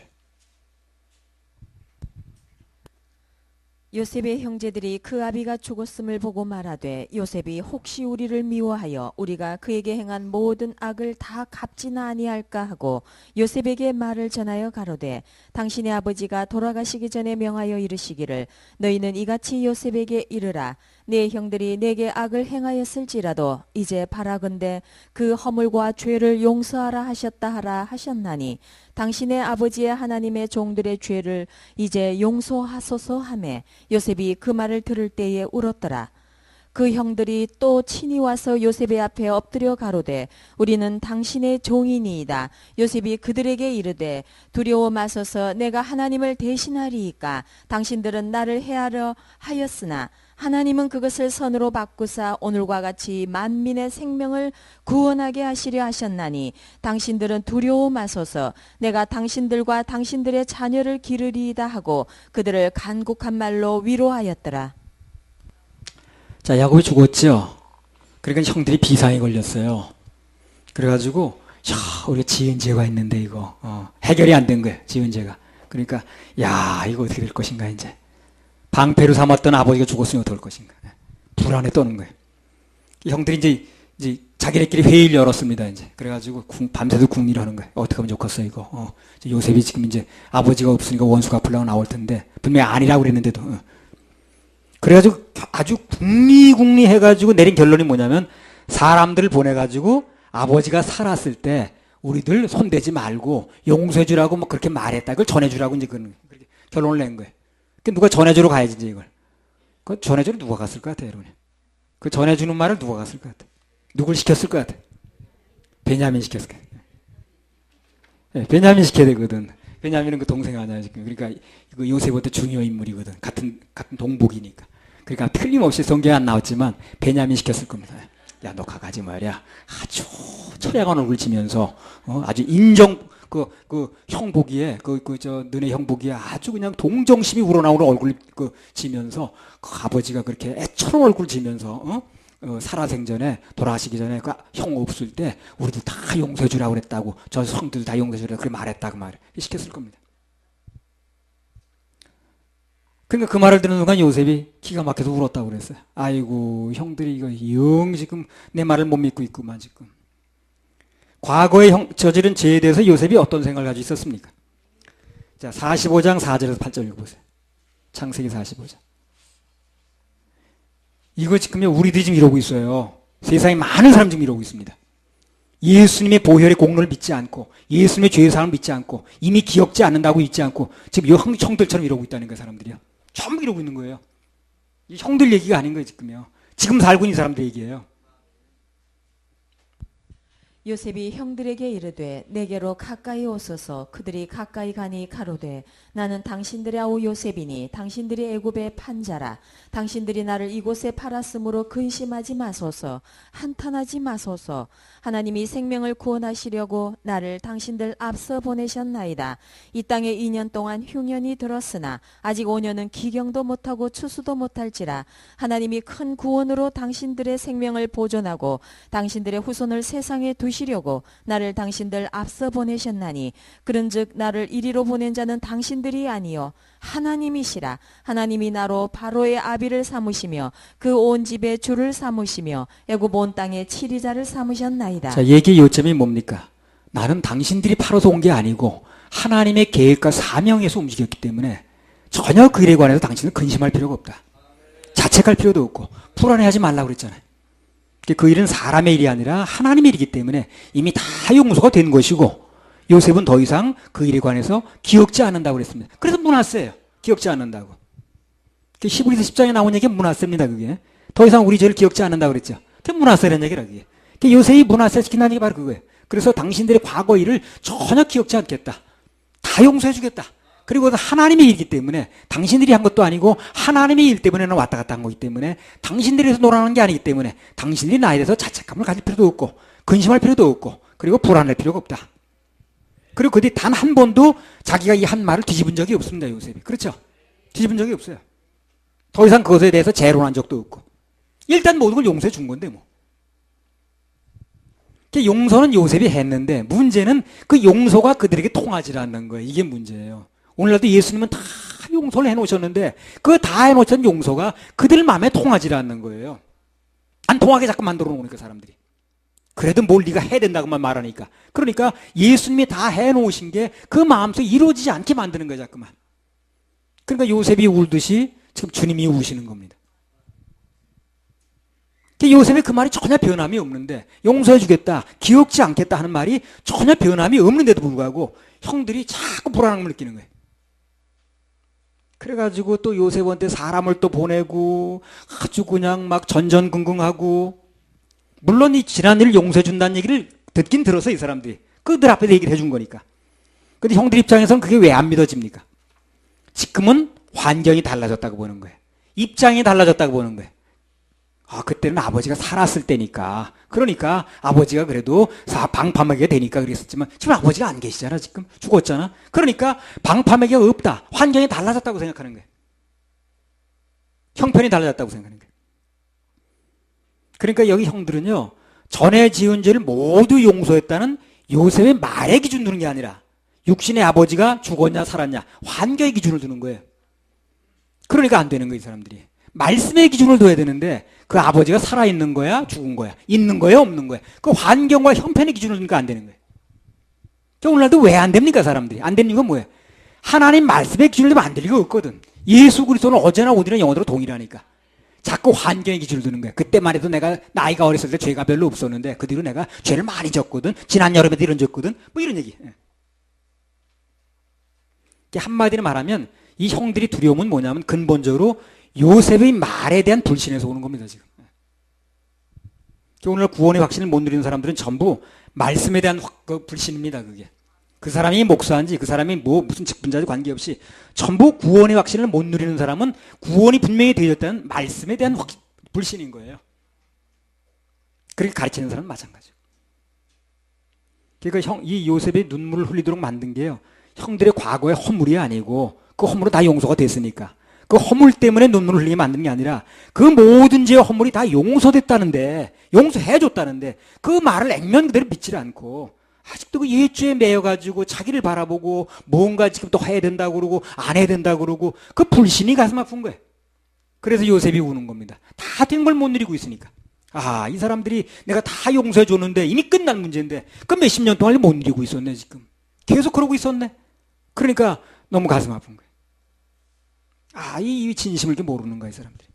요셉의 형제들이 그 아비가 죽었음을 보고 말하되 요셉이 혹시 우리를 미워하여 우리가 그에게 행한 모든 악을 다 갚지나 아니할까 하고 요셉에게 말을 전하여 가로되 당신의 아버지가 돌아가시기 전에 명하여 이르시기를 너희는 이같이 요셉에게 이르라 네 형들이 내게 악을 행하였을지라도 이제 바라건대 그 허물과 죄를 용서하라 하셨다 하라 하셨나니 당신의 아버지의 하나님의 종들의 죄를 이제 용서하소서 하매 요셉이 그 말을 들을 때에 울었더라. 그 형들이 또 친히 와서 요셉의 앞에 엎드려 가로되 우리는 당신의 종이니이다. 요셉이 그들에게 이르되 두려워 마소서 내가 하나님을 대신하리이까 당신들은 나를 해하려 하였으나 하나님은 그것을 선으로 바꾸사 오늘과 같이 만민의 생명을 구원하게 하시려 하셨나니 당신들은 두려워 마소서 내가 당신들과 당신들의 자녀를 기르리이다 하고 그들을 간곡한 말로 위로하였더라. 자, 야곱이 죽었죠. 그러니까 형들이 비상이 걸렸어요. 그래가지고 야, 우리가 지은 죄가 있는데 이거 해결이 안 된 거예요. 지은 죄가. 그러니까 야, 이거 어떻게 될 것인가 이제. 방패로 삼았던 아버지가 죽었으니 어떨 것인가. 불안에 떠는 거예요. 형들이 이제 자기네끼리 회의를 열었습니다. 이제 그래가지고 밤새도 궁리를 하는 거예요. 어떻게 하면 좋겠어 이거. 요셉이 지금 이제 아버지가 없으니까 원수 갚으려고 나올 텐데 분명히 아니라고 그랬는데도. 그래가지고 아주 궁리 해가지고 내린 결론이 뭐냐면 사람들을 보내가지고 아버지가 살았을 때 우리들 손대지 말고 용서해주라고 뭐 그렇게 말했다. 그걸 전해주라고 이제 그렇게 결론을 낸 거예요. 누가 전해주러 가야지 이제 이걸. 그 전해주러 누가 갔을 것 같아요, 여러분? 그 전해주는 말을 누가 갔을 것 같아? 누굴 시켰을 것 같아? 베냐민 시켰을 것 같아. 네, 베냐민 시켜야 되거든. 베냐민은 그 동생 아니야 지금. 그러니까 그 요셉한테 중요 인물이거든. 같은 동복이니까. 그러니까 틀림없이 성경에 안 나왔지만 베냐민 시켰을 겁니다. 야, 너 가가지 말이야. 아주 처량한 얼굴 지면서 아주 인정. 형 보기에, 너네 형 보기에 아주 그냥 동정심이 우러나오는 얼굴 지면서, 아버지가 그렇게 애처로운 얼굴 지면서, 살아생전에, 돌아가시기 전에, 형 없을 때, 우리들 다 용서해주라고 그랬다고, 저 형들 다 용서해주라고 그렇게 말했다, 그 말을. 시켰을 겁니다. 그러니까 그 말을 듣는 순간 요셉이 기가 막혀서 울었다고 그랬어요. 아이고, 형들이 이거 영 지금 내 말을 못 믿고 있구만, 지금. 과거에 저지른 죄에 대해서 요셉이 어떤 생각을 가지고 있었습니까? 자, 45장 4절에서 8절 읽어보세요. 창세기 45장. 이거 지금 우리들이 지금 이러고 있어요. 세상에 많은 사람 지금 이러고 있습니다. 예수님의 보혈의 공로를 믿지 않고 예수님의 죄사함을 믿지 않고 이미 기억지 않는다고 잊지 않고 지금 이 형들처럼 이러고 있다는 거예요. 사람들이요. 전부 이러고 있는 거예요. 이 형들 얘기가 아닌 거예요. 지금요. 지금 살고 있는 사람들 얘기예요. 요셉이 형들에게 이르되 내게로 가까이 오소서. 그들이 가까이 가니 가로되 나는 당신들의 아우 요셉이니 당신들이 애굽의 판자라. 당신들이 나를 이곳에 팔았으므로 근심하지 마소서. 한탄하지 마소서. 하나님이 생명을 구원하시려고 나를 당신들 앞서 보내셨나이다. 이 땅에 2년 동안 흉년이 들었으나 아직 5년은 기경도 못하고 추수도 못할지라. 하나님이 큰 구원으로 당신들의 생명을 보존하고 당신들의 후손을 세상에 두시려고 나를 당신들 앞서 보내셨나니 그런즉 나를 이리로 보낸 자는 당신들이 아니요 하나님이시라. 하나님이 나로 바로의 아비를 삼으시며 그 온 집의 주를 삼으시며 애굽 온 땅의 치리자를 삼으셨나이다. 자, 얘기의 요점이 뭡니까? 나는 당신들이 팔아서 온 게 아니고 하나님의 계획과 사명에서 움직였기 때문에 전혀 그 일에 관해서 당신은 근심할 필요가 없다. 자책할 필요도 없고 불안해하지 말라고 그랬잖아요. 그 일은 사람의 일이 아니라 하나님의 일이기 때문에 이미 다 용서가 된 것이고 요셉은 더 이상 그 일에 관해서 기억지 않는다고 그랬습니다. 그래서 문하세예요. 기억지 않는다고. 히브리서 10장에 나온 얘기가 문하세입니다. 그게. 더 이상 우리 죄를 기억지 않는다고 그랬죠. 그게 문하세라는 얘기라 그게. 요셉이 문하세 시킨다는 얘기 바로 그거예요. 그래서 당신들의 과거 일을 전혀 기억지 않겠다. 다 용서해 주겠다. 그리고 하나님의 일이기 때문에 당신들이 한 것도 아니고 하나님의 일 때문에 왔다 갔다 한 거기 때문에 당신들이 해서 놀아나는 게 아니기 때문에 당신들이 나에 대해서 자책감을 가질 필요도 없고 근심할 필요도 없고 그리고 불안할 필요가 없다. 그리고 그들이 단 한 번도 자기가 이 한 말을 뒤집은 적이 없습니다. 요셉이. 그렇죠? 뒤집은 적이 없어요. 더 이상 그것에 대해서 재론한 적도 없고 일단 모든 걸 용서해 준 건데 뭐. 용서는 요셉이 했는데 문제는 그 용서가 그들에게 통하지 않는 거예요. 이게 문제예요. 오늘날도 예수님은 다 용서를 해놓으셨는데 그 다 해놓으신 용서가 그들 마음에 통하지 않는 거예요. 안 통하게 자꾸 만들어 놓으니까 사람들이. 그래도 뭘 네가 해야 된다고만 말하니까. 그러니까 예수님이 다 해놓으신 게 그 마음속에 이루어지지 않게 만드는 거예요. 자꾸만. 그러니까 요셉이 울듯이 지금 주님이 우시는 겁니다. 요셉의 그 말이 전혀 변함이 없는데 용서해 주겠다, 기억지 않겠다 하는 말이 전혀 변함이 없는데도 불구하고 형들이 자꾸 불안함을 느끼는 거예요. 그래가지고 또 요셉한테 사람을 또 보내고 아주 그냥 막 전전긍긍하고 물론 이 지난 일을 용서해 준다는 얘기를 듣긴 들어서 이 사람들이 그들 앞에서 얘기를 해준 거니까. 근데 형들 입장에서는 그게 왜 안 믿어집니까? 지금은 환경이 달라졌다고 보는 거예요. 입장이 달라졌다고 보는 거예요. 그때는 아버지가 살았을 때니까. 그러니까 아버지가 그래도 방파매기가 되니까 그랬었지만 지금 아버지가 안 계시잖아. 지금 죽었잖아. 그러니까 방파매기가 없다. 환경이 달라졌다고 생각하는 거예요. 형편이 달라졌다고 생각하는 거예요. 그러니까 여기 형들은요, 전에 지은 죄를 모두 용서했다는 요셉의 말의 기준 두는 게 아니라 육신의 아버지가 죽었냐 살았냐 환경의 기준을 두는 거예요. 그러니까 안 되는 거예요. 이 사람들이. 말씀의 기준을 둬야 되는데 그 아버지가 살아있는 거야 죽은 거야 있는 거야 없는 거야 그 환경과 형편의 기준을 두니까 안 되는 거예요. 오늘날도 왜 안 됩니까? 사람들이 안 되는 건 뭐예요? 하나님 말씀의 기준을 두면 안 될 리가 없거든. 예수 그리스도는 어제나 오늘이나 영원토록 동일하니까 자꾸 환경의 기준을 두는 거예요. 그때만 해도 내가 나이가 어렸을 때 죄가 별로 없었는데 그 뒤로 내가 죄를 많이 졌거든. 지난 여름에도 이런 졌거든. 뭐 이런 얘기. 한마디로 말하면 이 형들이 두려움은 뭐냐면 근본적으로 요셉의 말에 대한 불신에서 오는 겁니다. 지금. 오늘 구원의 확신을 못 누리는 사람들은 전부 말씀에 대한 불신입니다. 그게. 그 사람이 목사인지 그 사람이 무슨 직분자지 관계없이 전부 구원의 확신을 못 누리는 사람은 구원이 분명히 되어졌다는 말씀에 대한 불신인 거예요. 그렇게 가르치는 사람은 마찬가지죠. 그러니까 이 요셉의 눈물을 흘리도록 만든 게요. 형들의 과거의 허물이 아니고 그 허물은 다 용서가 됐으니까 그 허물 때문에 눈물을 흘리게 만든 게 아니라 그 모든 죄와 허물이 다 용서됐다는데 용서해줬다는데 그 말을 액면 그대로 믿지 않고 아직도 그 옛죄에 매여가지고 자기를 바라보고 뭔가 지금 또 해야 된다고 그러고 안 해야 된다고 그러고 그 불신이 가슴 아픈 거예요. 그래서 요셉이 우는 겁니다. 다 된 걸 못 누리고 있으니까. 이 사람들이 내가 다 용서해 줬는데 이미 끝난 문제인데 그 몇십 년 동안 못 누리고 있었네 지금. 계속 그러고 있었네. 그러니까 너무 가슴 아픈 거예요. 이 진심을 이렇게 모르는 거야 이 사람들이.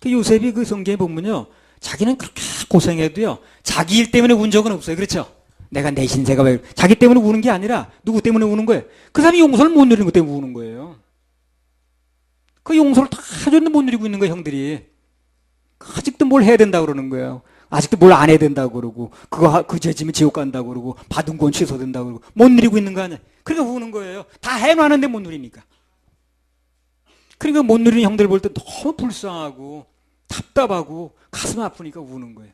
요셉이 그 성경에 보면요. 자기는 그렇게 고생해도요. 자기 일 때문에 운 적은 없어요. 그렇죠? 내가 내 신세가 왜 자기 때문에 우는 게 아니라 누구 때문에 우는 거예요? 그 사람이 용서를 못 누리는 것 때문에 우는 거예요. 그 용서를 다 줬는데 못 누리고 있는 거예요. 형들이. 아직도 뭘 해야 된다고 그러는 거예요. 아직도 뭘 안 해야 된다고 그러고, 그 죄지면 지옥 간다고 그러고, 받은 건 취소된다고 그러고, 못 누리고 있는 거 아니야. 그러니까 우는 거예요. 다 해놨는데 못 누리니까. 그러니까 못 누리는 형들 볼 때 너무 불쌍하고, 답답하고, 가슴 아프니까 우는 거예요.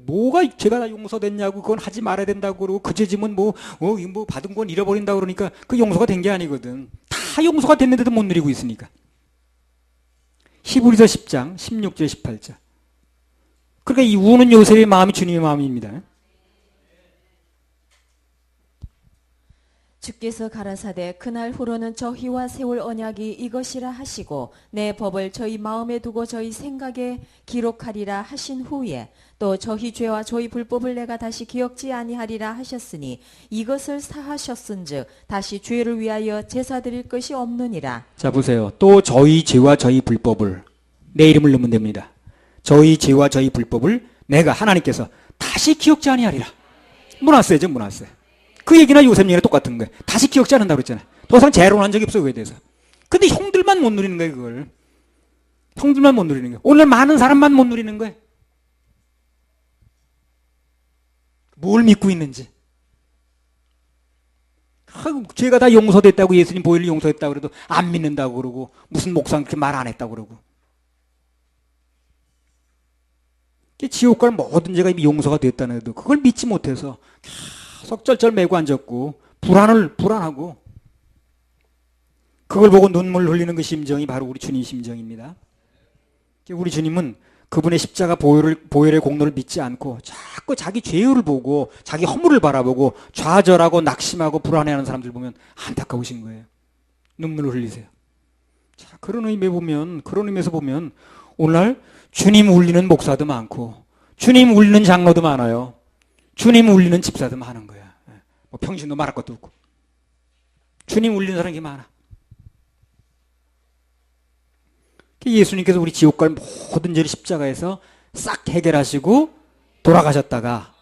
뭐가 죄가 다 용서됐냐고, 그건 하지 말아야 된다고 그러고, 그 죄지면 뭐 받은 건 잃어버린다고 그러니까 그 용서가 된 게 아니거든. 다 용서가 됐는데도 못 누리고 있으니까. 히브리서 10장 16절 18절. 그러니까 이 우는 요셉의 마음이 주님의 마음입니다. 주께서 가라사대 그날 후로는 저희와 세울 언약이 이것이라 하시고 내 법을 저희 마음에 두고 저희 생각에 기록하리라 하신 후에 또 저희 죄와 저희 불법을 내가 다시 기억지 아니하리라 하셨으니 이것을 사하셨은즉 다시 죄를 위하여 제사 드릴 것이 없느니라. 자 보세요. 또 저희 죄와 저희 불법을, 내 이름을 넣으면 됩니다. 저희 죄와 저희 불법을 내가 하나님께서 다시 기억지 아니하리라. 문화세죠, 문화세. 그 얘기나 요셉 얘기랑 똑같은 거예요. 다시 기억지 않는다고 그랬잖아요. 더 이상 재론한 적이 없어요, 그에 대해서. 근데 형들만 못 누리는 거예요, 그걸. 형들만 못 누리는 거예요. 오늘 많은 사람만 못 누리는 거예요. 뭘 믿고 있는지. 죄가 다 용서됐다고, 예수님 보혈로 용서했다고 그래도 안 믿는다고 그러고, 무슨 목사는 그렇게 말 안 했다고 그러고. 지옥 갈 모든 죄가 이미 용서가 됐다는 해도 그걸 믿지 못해서 계속 쩔쩔 매고 앉았고, 불안하고, 그걸 보고 눈물 흘리는 그 심정이 바로 우리 주님 심정입니다. 우리 주님은 그분의 십자가 보혈의 공로를 믿지 않고 자꾸 자기 죄를 보고 자기 허물을 바라보고 좌절하고 낙심하고 불안해하는 사람들 보면 안타까우신 거예요. 눈물을 흘리세요. 자, 그런 의미에서 보면 오늘날 주님 울리는 목사도 많고 주님 울리는 장로도 많아요. 주님 울리는 집사도 많은 거야. 뭐 평신도 말할 것도 없고. 주님 울리는 사람이 많아. 예수님께서 우리 지옥 갈 모든 죄를 십자가에서 싹 해결하시고 돌아가셨다가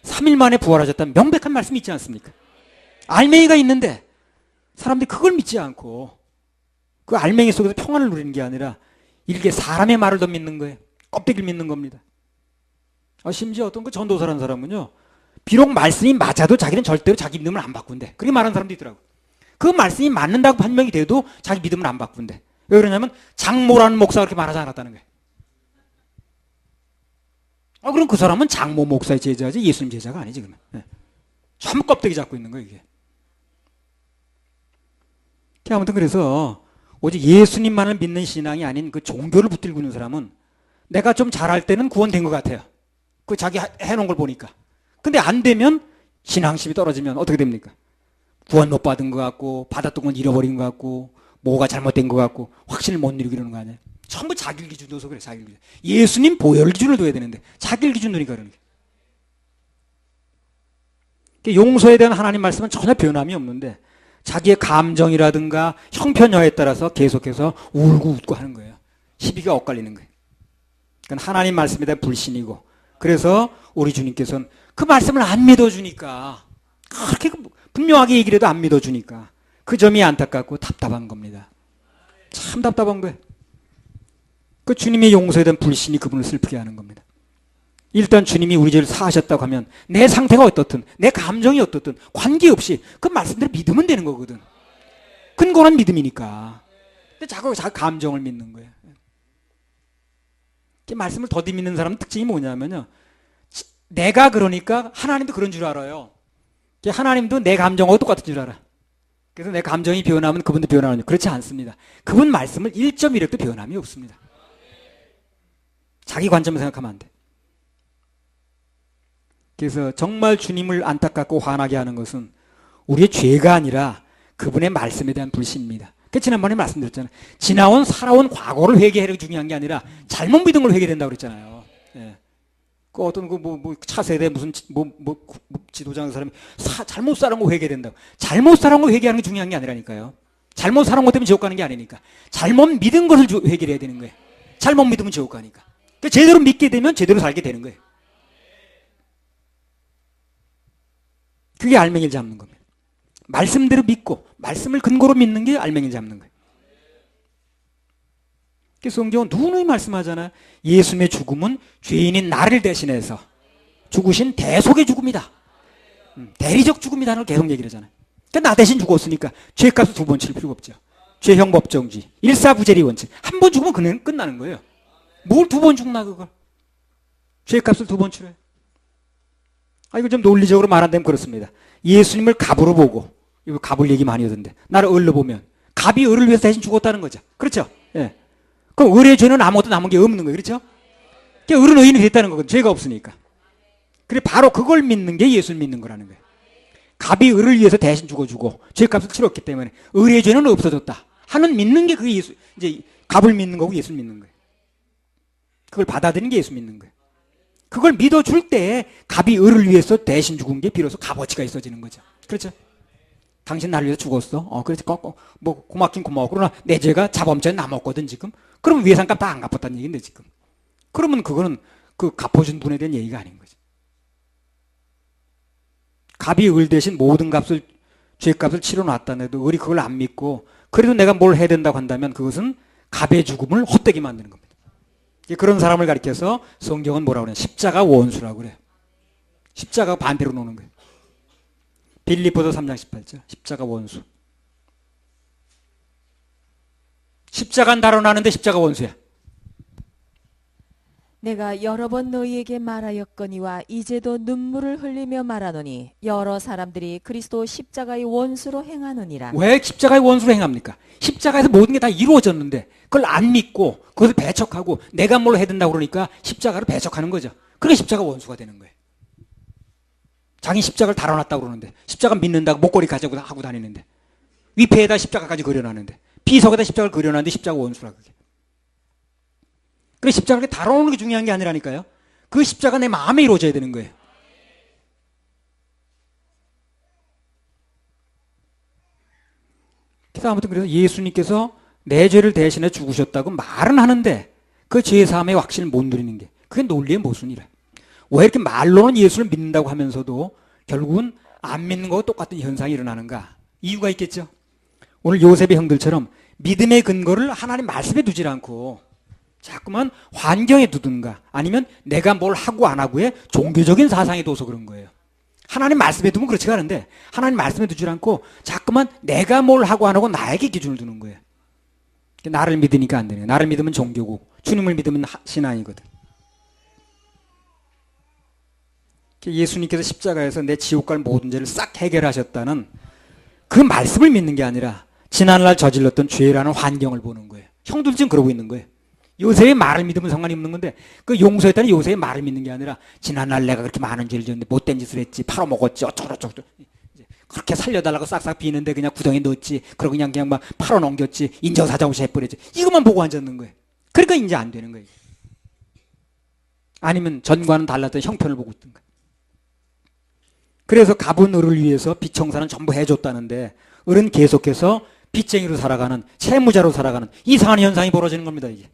3일 만에 부활하셨다는 명백한 말씀이 있지 않습니까? 알맹이가 있는데 사람들이 그걸 믿지 않고 그 알맹이 속에서 평안을 누리는 게 아니라 이렇게 사람의 말을 더 믿는 거예요. 껍데기를 믿는 겁니다. 심지어 어떤 그 전도사라는 사람은요, 비록 말씀이 맞아도 자기는 절대로 자기 믿음을 안 바꾼대. 그렇게 말하는 사람도 있더라고. 그 말씀이 맞는다고 판명이 돼도 자기 믿음을 안 바꾼대. 왜 그러냐면 장모라는 목사가 그렇게 말하지 않았다는 거예요. 그럼 그 사람은 장모 목사의 제자지 예수님 제자가 아니지 그러면. 전부 껍데기 잡고 있는 거예요 이게. 아무튼 그래서 오직 예수님만을 믿는 신앙이 아닌 그 종교를 붙들고 있는 사람은 내가 좀 잘할 때는 구원된 것 같아요. 그 자기 해놓은 걸 보니까. 근데 안 되면 신앙심이 떨어지면 어떻게 됩니까? 구원 못 받은 것 같고 받았던 건 잃어버린 것 같고 뭐가 잘못된 것 같고 확신을 못 누리고 이러는 거 아니에요? 전부 자기 기준 둬서 그래. 자기 기준. 예수님 보혈 기준을 둬야 되는데 자기 기준 두니까 그러는 게. 용서에 대한 하나님 말씀은 전혀 변함이 없는데 자기의 감정이라든가 형편여에 따라서 계속해서 울고 웃고 하는 거예요. 시비가 엇갈리는 거예요. 그건 하나님 말씀에 대한 불신이고, 그래서 우리 주님께서는 그 말씀을 안 믿어주니까, 그렇게 분명하게 얘기를 해도 안 믿어주니까 그 점이 안타깝고 답답한 겁니다. 참 답답한 거예요. 그 주님의 용서에 대한 불신이 그분을 슬프게 하는 겁니다. 일단 주님이 우리 죄를 사하셨다고 하면 내 상태가 어떻든 내 감정이 어떻든 관계없이 그 말씀대로 믿으면 되는 거거든. 근거는 믿음이니까. 근데 자꾸 자기 감정을 믿는 거예요. 말씀을 더디 믿는 사람은 특징이 뭐냐면요, 내가 그러니까 하나님도 그런 줄 알아요. 하나님도 내 감정하고 똑같은 줄 알아. 그래서 내 감정이 변하면 그분도 변하는. 그렇지 않습니다. 그분 말씀을 1.1획도 변함이 없습니다. 자기 관점을 생각하면 안 돼. 그래서 정말 주님을 안타깝고 화나게 하는 것은 우리의 죄가 아니라 그분의 말씀에 대한 불신입니다. 지난번에 말씀드렸잖아요. 지나온 살아온 과거를 회개하는 게 중요한 게 아니라 잘못 믿은 걸 회개된다고 그랬잖아요. 예. 그 어떤 차세대 무슨 지도장 사람이 잘못 살아온 거 회개된다고. 잘못 살아온 거 회개하는 게 중요한 게 아니라니까요. 잘못 살아온 것 때문에 지옥 가는 게 아니니까. 잘못 믿은 것을 회개해야 되는 거예요. 잘못 믿으면 지옥 가니까. 그러니까 제대로 믿게 되면 제대로 살게 되는 거예요. 그게 알맹이를 잡는 겁니다. 말씀대로 믿고 말씀을 근거로 믿는 게 알맹이를 잡는 거예요. 성경은 누누이 말씀하잖아요. 예수님의 죽음은 죄인인 나를 대신해서 죽으신 대속의 죽음이다. 대리적 죽음이라는 걸 계속 얘기를 하잖아요. 그러니까 나 대신 죽었으니까 죄값을 두 번 칠 필요가 없죠. 죄형 법정주의, 일사부재리 원칙. 한 번 죽으면 그냥 끝나는 거예요. 뭘 두 번 죽나 그걸. 죄값을 두 번 치러요. 이거 좀 논리적으로 말한다면 그렇습니다. 예수님을 갑으로 보고, 이거 갑을 얘기 많이 하던데, 나를 을로 보면 갑이 을을 위해서 대신 죽었다는 거죠. 그렇죠? 예. 그럼 을의 죄는 아무것도 남은 게 없는 거예요. 그렇죠? 그러니까 을은 의인이 됐다는 거거든. 죄가 없으니까. 그래 바로 그걸 믿는 게 예수를 믿는 거라는 거예요. 갑이 을을 위해서 대신 죽어주고 죄값을 치렀기 때문에 을의 죄는 없어졌다 하는 믿는 게 그게 예수, 이제 갑을 믿는 거고 예수를 믿는 거예요. 그걸 받아들이는 게 예수 믿는 거예요. 그걸 믿어줄 때 갑이 을을 위해서 대신 죽은 게 비로소 값어치가 있어지는 거죠. 그렇죠? 당신 나를 위해서 죽었어. 그래서 뭐 고맙긴 고마워. 그러나 내 죄가 자범죄는 남았거든 지금. 그러면 위해상값 다 안 갚았다는 얘기인데 지금. 그러면 그거는 그 갚아준 분에 대한 얘기가 아닌 거죠. 갑이 을 대신 모든 값을 죄값을 치러놨다는데도 을이 그걸 안 믿고 그래도 내가 뭘 해야 된다고 한다면 그것은 갑의 죽음을 헛되게 만드는 겁니다. 그런 사람을 가리켜서 성경은 뭐라고 그래요? 십자가 원수라고 그래요. 십자가 반대로 노는 거예요. 빌립보서 3장 18절 십자가 원수. 십자가는 달아나는데 십자가 원수야. 내가 여러 번 너희에게 말하였거니와 이제도 눈물을 흘리며 말하노니 여러 사람들이 그리스도 십자가의 원수로 행하느니라. 왜 십자가의 원수로 행합니까? 십자가에서 모든 게 다 이루어졌는데 그걸 안 믿고 그것을 배척하고 내가 뭘 해야 된다고 그러니까 십자가를 배척하는 거죠. 그게 십자가 원수가 되는 거예요. 자기 십자가를 달아놨다고 그러는데 십자가 믿는다고 목걸이까지 하고 다니는데 위패에다 십자가까지 그려놨는데 비석에다 십자가를 그려놨는데 십자가 원수라 그게. 그래 십자가를 다뤄오는 게 중요한 게 아니라니까요. 그 십자가 내 마음에 이루어져야 되는 거예요. 그래서 아무튼 그래서 예수님께서 내 죄를 대신해 죽으셨다고 말은 하는데 그 죄사함의 확신을 못 누리는 게 그게 논리의 모순이라. 왜 이렇게 말로는 예수를 믿는다고 하면서도 결국은 안 믿는 거와 똑같은 현상이 일어나는가? 이유가 있겠죠. 오늘 요셉의 형들처럼 믿음의 근거를 하나님 말씀에 두질 않고 자꾸만 환경에 두든가 아니면 내가 뭘 하고 안 하고의 종교적인 사상에 둬서 그런 거예요. 하나님 말씀에 두면 그렇지가 않은데 하나님 말씀에 두질 않고 자꾸만 내가 뭘 하고 안 하고 나에게 기준을 두는 거예요. 나를 믿으니까 안 되네요. 나를 믿으면 종교고 주님을 믿으면 신앙이거든. 예수님께서 십자가에서 내 지옥 갈 모든 죄를 싹 해결하셨다는 그 말씀을 믿는 게 아니라 지난날 저질렀던 죄라는 환경을 보는 거예요. 형들 지금 그러고 있는 거예요. 요새의 말을 믿으면 상관이 없는 건데 그 용서했다는 요새의 말을 믿는 게 아니라 지난날 내가 그렇게 많은 죄를 지었는데 못된 짓을 했지 팔아먹었지 어쩌고저쩌고 그렇게 살려달라고 싹싹 비는데 그냥 구덩이에 넣었지 그러고 그냥 막 팔아넘겼지 인정사정없이 해버렸지 이것만 보고 앉았는 거예요. 그러니까 이제 안 되는 거예요. 아니면 전과는 달랐던 형편을 보고 있던 거예요. 그래서 갑은 을을 위해서 빚청산은 전부 해줬다는데 을은 계속해서 빚쟁이로 살아가는 채무자로 살아가는 이상한 현상이 벌어지는 겁니다. 이게.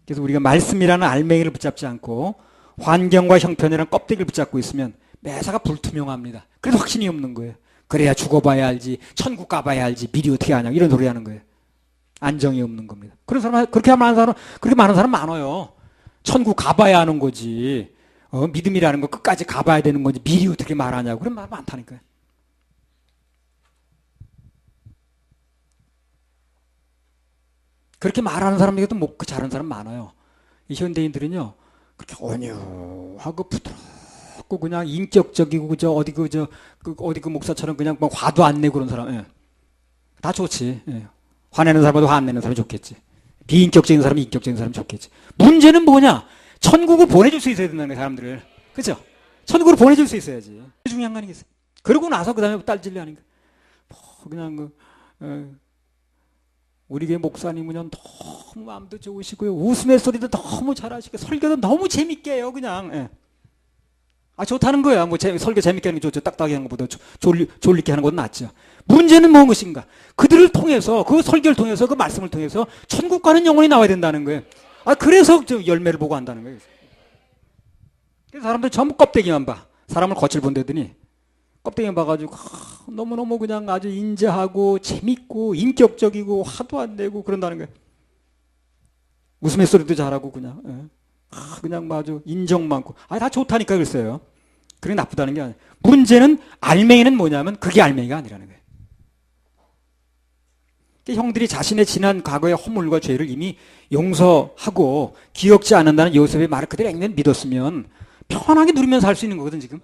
그래서 우리가 말씀이라는 알맹이를 붙잡지 않고 환경과 형편이라는 껍데기를 붙잡고 있으면 매사가 불투명합니다. 그래서 확신이 없는 거예요. 그래야 죽어봐야 알지 천국 가봐야 알지 미리 어떻게 하냐 이런 소리 하는 거예요. 안정이 없는 겁니다. 그런 사람 그렇게 많은 사람 많아요. 천국 가봐야 하는 거지. 믿음이라는 거 끝까지 가봐야 되는 건지 미리 어떻게 말하냐고 그런 말 많다니까요. 그렇게 말하는 사람에게도 그 잘하는 사람 많아요. 이 현대인들은요 그렇게 온유하고 부드럽고 그냥 인격적이고 그저 어디 그 목사처럼 그냥 뭐 화도 안 내고 그런 사람 예. 다 좋지. 예. 화내는 사람보다 화 안 내는 사람이 좋겠지. 비인격적인 사람이 인격적인 사람이 좋겠지. 문제는 뭐냐? 천국을 보내줄 수 있어야 된다는 거예요, 사람들을. 그죠? 천국으로 보내줄 수 있어야지. 그게 중요한 거 아니겠어요? 그러고 나서 그 다음에 딸질려 하니까. 그냥 우리 교회 목사님은 너무 마음도 좋으시고요. 웃음의 소리도 너무 잘하시고 설교도 너무 재밌게 해요, 그냥. 예. 좋다는 거야. 뭐 설교 재밌게 하는 게 좋죠. 딱딱하게 하는 것보다 졸리게 하는 것도 낫죠. 문제는 무슨 것인가? 그들을 통해서, 그 설교를 통해서, 그 말씀을 통해서 천국 가는 영혼이 나와야 된다는 거예요. 그래서 열매를 보고 한다는 거예요. 그래서 사람들 전부 껍데기만 봐. 사람을 겉을 본다더니 껍데기만 봐가지고 너무너무 그냥 아주 인자하고 재밌고 인격적이고 화도 안 내고 그런다는 거예요. 웃음소리도 잘하고 그냥 그냥 뭐 아주 인정 많고 다 좋다니까 그랬어요. 그게 나쁘다는 게 아니에요. 문제는 알맹이는 뭐냐면 그게 알맹이가 아니라는 거예요. 형들이 자신의 지난 과거의 허물과 죄를 이미 용서하고 기억지 않는다는 요셉의 말을 그대로 액면 믿었으면 편하게 누리면서 살 수 있는 거거든 지금.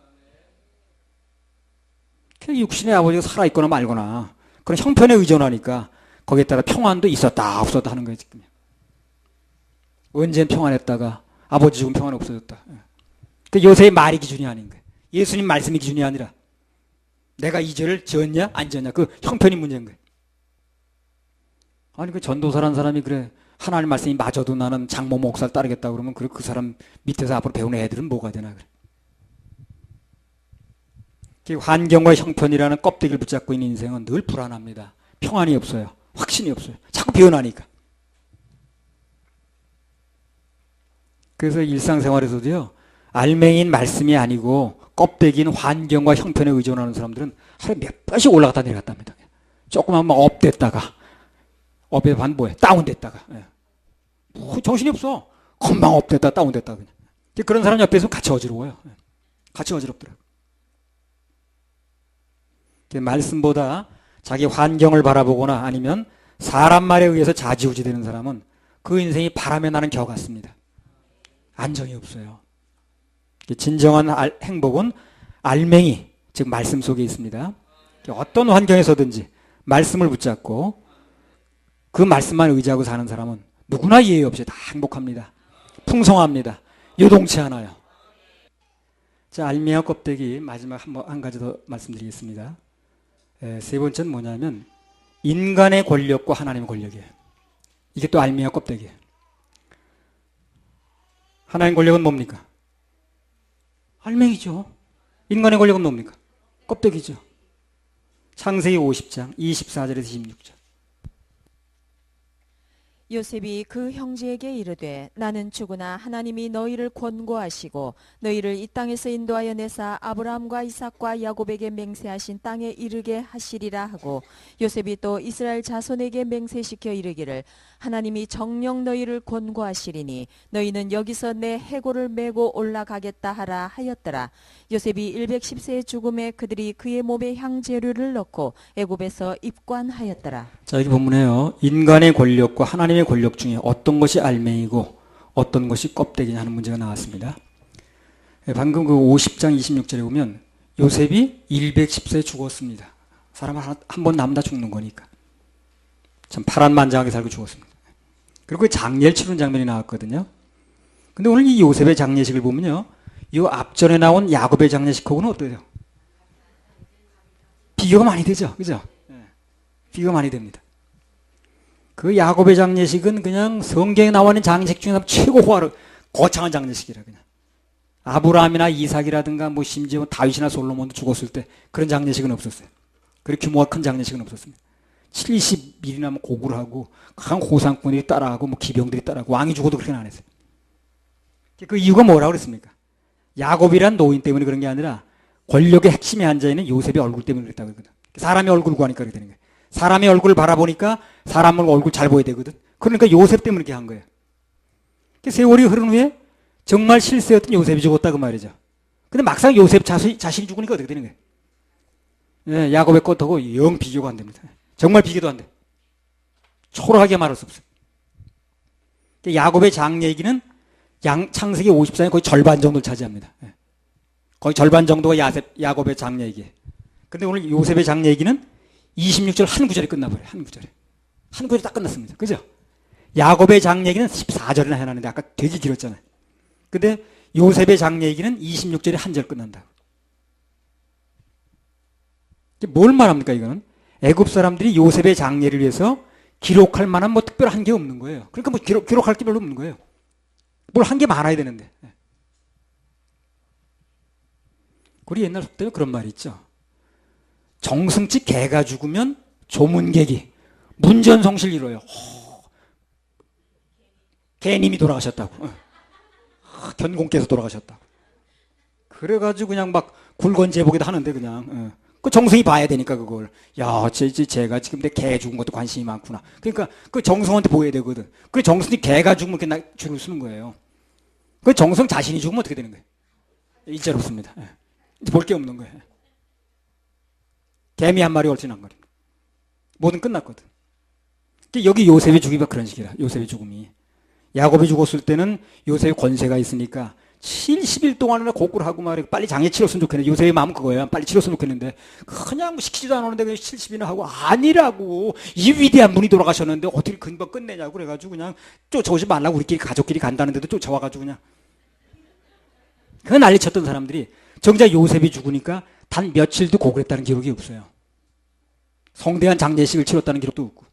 육신의 아버지가 살아있거나 말거나 그런 형편에 의존하니까 거기에 따라 평안도 있었다 없었다 하는 거예요 지금. 언젠 평안했다가 아버지 죽으면 평안 없어졌다. 요새의 말이 기준이 아닌 거예요. 예수님 말씀이 기준이 아니라 내가 이 죄를 지었냐 안 지었냐 그 형편이 문제인 거예요. 아니 그 전도사라는 사람이 그래 하나님 말씀이 맞아도 나는 장모 목사를 따르겠다 그러면 그래 그 사람 밑에서 앞으로 배우는 애들은 뭐가 되나 그래. 환경과 형편이라는 껍데기를 붙잡고 있는 인생은 늘 불안합니다. 평안이 없어요. 확신이 없어요. 자꾸 변하니까. 그래서 일상생활에서도요. 알맹이인 말씀이 아니고 껍데기인 환경과 형편에 의존하는 사람들은 하루에 몇 번씩 올라갔다 내려갔다 합니다. 조금만 막 업됐다가 업에 반 뭐해? 다운됐다가 정신이 없어. 금방 업됐다 다운됐다 그냥. 그런 사람 옆에 있으면 같이 어지러워요. 같이 어지럽더라고요. 말씀보다 자기 환경을 바라보거나 아니면 사람 말에 의해서 좌지우지 되는 사람은 그 인생이 바람에 나는 겨 같습니다. 안정이 없어요. 진정한 행복은 알맹이, 즉 말씀 속에 있습니다. 어떤 환경에서든지 말씀을 붙잡고 그 말씀만 의지하고 사는 사람은 누구나 예외 없이 다 행복합니다. 풍성합니다. 요동치 않아요. 자, 알맹이와 껍데기 마지막 한 가지 더 말씀드리겠습니다. 세 번째는 뭐냐면 인간의 권력과 하나님의 권력이에요. 이게 또 알맹이와 껍데기예요. 하나님의 권력은 뭡니까? 알맹이죠. 인간의 권력은 뭡니까? 껍데기죠. 창세기 50장 24절에서 26절. 요셉이 그 형제에게 이르되 나는 죽으나 하나님이 너희를 권고하시고 너희를 이 땅에서 인도하여 내사 아브라함과 이삭과 야곱에게 맹세하신 땅에 이르게 하시리라 하고 요셉이 또 이스라엘 자손에게 맹세시켜 이르기를 하나님이 정녕 너희를 권고하시리니 너희는 여기서 내 해골을 메고 올라가겠다 하라 하였더라. 요셉이 110세의 죽음에 그들이 그의 몸에 향재료를 넣고 애굽에서 입관하였더라. 자, 여기 본문에요. 인간의 권력과 하나님의 권력 중에 어떤 것이 알맹이고 어떤 것이 껍데기냐 하는 문제가 나왔습니다. 방금 그 50장 26절에 보면 요셉이 110세에 죽었습니다. 사람 한 번 남다 죽는 거니까. 참 파란만장하게 살고 죽었습니다. 그리고 그 장례를 치르는 장면이 나왔거든요. 근데 오늘 이 요셉의 장례식을 보면요. 이 앞전에 나온 야곱의 장례식하고는 어때요? 비교가 많이 되죠. 그죠? 비교가 많이 됩니다. 그 야곱의 장례식은 그냥 성경에 나와 있는 장례식 중에 최고 거창한 장례식이라 그냥. 아브라함이나 이삭이라든가 뭐 심지어 다윗이나 솔로몬도 죽었을 때 그런 장례식은 없었어요. 그렇게 규모가 큰 장례식은 없었습니다. 70일이나 뭐 고구를 하고 강 호상꾼들이 따라하고 뭐 기병들이 따라하고 왕이 죽어도 그렇게는 안 했어요. 그 이유가 뭐라고 그랬습니까? 야곱이란 노인 때문에 그런 게 아니라 권력의 핵심에 앉아있는 요셉의 얼굴 때문에 그랬다고 그러거든. 사람의 얼굴을 구하니까 그렇게 되는 거예요. 사람의 얼굴을 바라보니까 사람 얼굴 잘 보여야 되거든. 그러니까 요셉 때문에 그렇게 한 거예요. 세월이 흐른 후에 정말 실세였던 요셉이 죽었다 그 말이죠. 근데 막상 요셉 자신이 죽으니까 어떻게 되는 거예요? 예, 야곱의 것하고 영 비교가 안 됩니다. 정말 비교도 안 돼. 초라하게 말할 수 없어요. 야곱의 장례기는 창세기 54년 거의 절반 정도를 차지합니다. 예. 거의 절반 정도가 야곱의 장례기예요. 근데 오늘 요셉의 장례기는 26절 한 구절에 끝나버려요. 한 구절에. 한 구절에 딱 끝났습니다. 그죠? 야곱의 장례기는 14절이나 해놨는데 아까 되게 길었잖아요. 근데 요셉의 장례기는 26절에 한 절 끝난다고. 뭘 말합니까 이거는? 애굽 사람들이 요셉의 장례를 위해서 기록할 만한 뭐 특별한 게 없는 거예요. 그러니까 뭐 기록할 게 별로 없는 거예요. 뭘 한 게 많아야 되는데. 우리 옛날 속담에 그런 말이 있죠. 정승집 개가 죽으면 조문객이 문전성실 이뤄요. 개님이 돌아가셨다고. 견공께서 돌아가셨다고. 그래가지고 그냥 막 굴건 제복에다 하는데 그냥 그 정성이 봐야 되니까 그걸. 야, 쟤가 지금 내 개 죽은 것도 관심이 많구나. 그러니까 그 정성한테 보여야 되거든. 그 정성이 개가 죽으면 그냥 줄을 쓰는 거예요. 그 정성 자신이 죽으면 어떻게 되는 거예요? 일절 없습니다. 볼 게 없는 거예요. 개미 한 마리 얼씬한거립니다. 뭐든 끝났거든. 여기 요셉의 죽이가 그런 식이라. 요셉의 죽음이. 야곱이 죽었을 때는 요셉의 권세가 있으니까 70일 동안이나 곡굴 하고 말이야. 빨리 장례 치렀으면 좋겠는데 요셉의 마음은 그거예요. 빨리 치렀으면 좋겠는데 그냥 뭐 시키지도 않았는데 그냥 70일이나 하고 아니라고. 이 위대한 분이 돌아가셨는데 어떻게 금방 끝내냐고 그래가지고 그냥 쫓아오지 말라고 우리끼리 가족끼리 간다는데도 쫓아와가지고 그냥 그 난리쳤던 사람들이 정작 요셉이 죽으니까 단 며칠도 고글했다는 기록이 없어요. 성대한 장례식을 치렀다는 기록도 없고.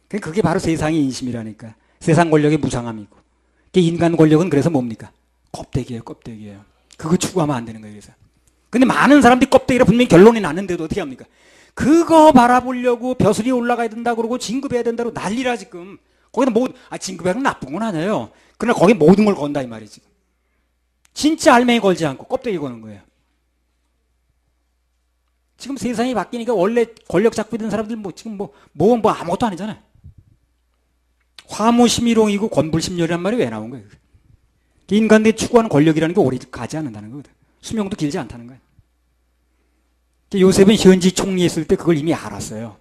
그게 바로 세상의 인심이라니까. 세상 권력의 무상함이고. 인간 권력은 그래서 뭡니까? 껍데기예요, 껍데기예요. 그거 추구하면 안 되는 거예요, 그래서. 근데 많은 사람들이 껍데기라 분명히 결론이 났는데도 어떻게 합니까? 그거 바라보려고 벼슬이 올라가야 된다 그러고 진급해야 된다고 난리라 지금. 거기다 진급하는 건 나쁜 건 아니에요. 그러나 거기 모든 걸 건다 이 말이지. 진짜 알맹이 걸지 않고 껍데기 거는 거예요. 지금 세상이 바뀌니까 원래 권력 잡고 있는 사람들 지금 아무것도 아니잖아요. 화무심이롱이고 권불심열이란 말이 왜 나온 거예요? 인간들이 추구하는 권력이라는 게 오래 가지 않는다는 거거든. 수명도 길지 않다는 거예요. 요셉은 현지 총리했을 때 그걸 이미 알았어요.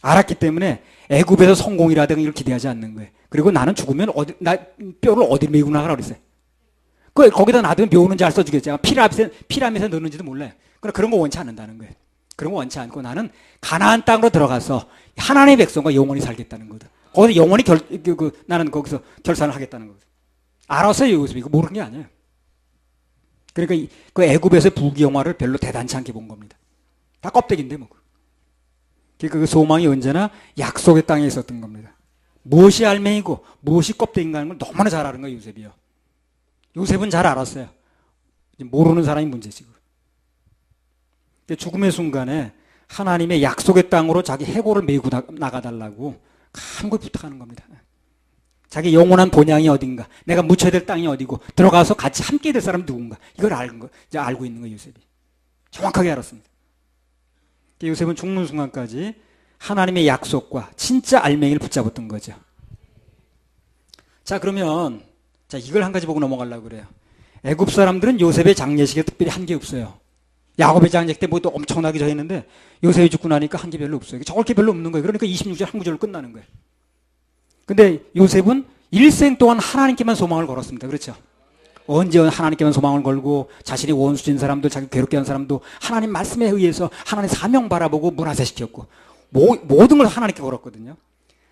알았기 때문에 애굽에서 성공이라든가 이걸 기대하지 않는 거예요. 그리고 나는 죽으면 뼈를 어디로 메고 나가라 그랬어요. 거기다 놔두면 묘는 잘 써주겠지. 피라미드에 넣는지도 몰라요. 그런 거 원치 않는다는 거예요. 그런 거 원치 않고 나는 가나안 땅으로 들어가서 하나님의 백성과 영원히 살겠다는 거다. 거기서 영원히 나는 거기서 결산을 하겠다는 거거든. 알았어요, 요셉이. 이거 모르는 게 아니에요. 그러니까 그 애굽에서의 부귀영화를 별로 대단치 않게 본 겁니다. 다 껍데기인데 뭐. 그러니까 그 소망이 언제나 약속의 땅에 있었던 겁니다. 무엇이 알맹이고 무엇이 껍데기인가 하는 걸 너무나 잘 아는 거예요, 요셉이요. 요셉은 잘 알았어요. 모르는 사람이 문제지. 죽음의 순간에 하나님의 약속의 땅으로 자기 해골을 메고 나가달라고 간곡히 부탁하는 겁니다. 자기 영원한 본향이 어딘가, 내가 묻혀야 될 땅이 어디고, 들어가서 같이 함께 될 사람이 누군가, 이걸 알고 있는 거예요, 요셉이. 정확하게 알았습니다. 요셉은 죽는 순간까지 하나님의 약속과 진짜 알맹이를 붙잡았던 거죠. 자, 그러면 이걸 한 가지 보고 넘어가려고 그래요. 애굽 사람들은 요셉의 장례식에 특별히 한 게 없어요. 야곱의 장례식 때 또 엄청나게 저 했는데 요셉이 죽고 나니까 한 게 별로 없어요. 적을 게 별로 없는 거예요. 그러니까 26절 한 구절로 끝나는 거예요. 근데 요셉은 일생 동안 하나님께만 소망을 걸었습니다. 그렇죠? 언제 하나님께만 소망을 걸고 자신이 원수진 사람들, 자기 괴롭게 한 사람도 하나님 말씀에 의해서 하나님 사명 바라보고 문화세시켰고 모든 걸 하나님께 걸었거든요.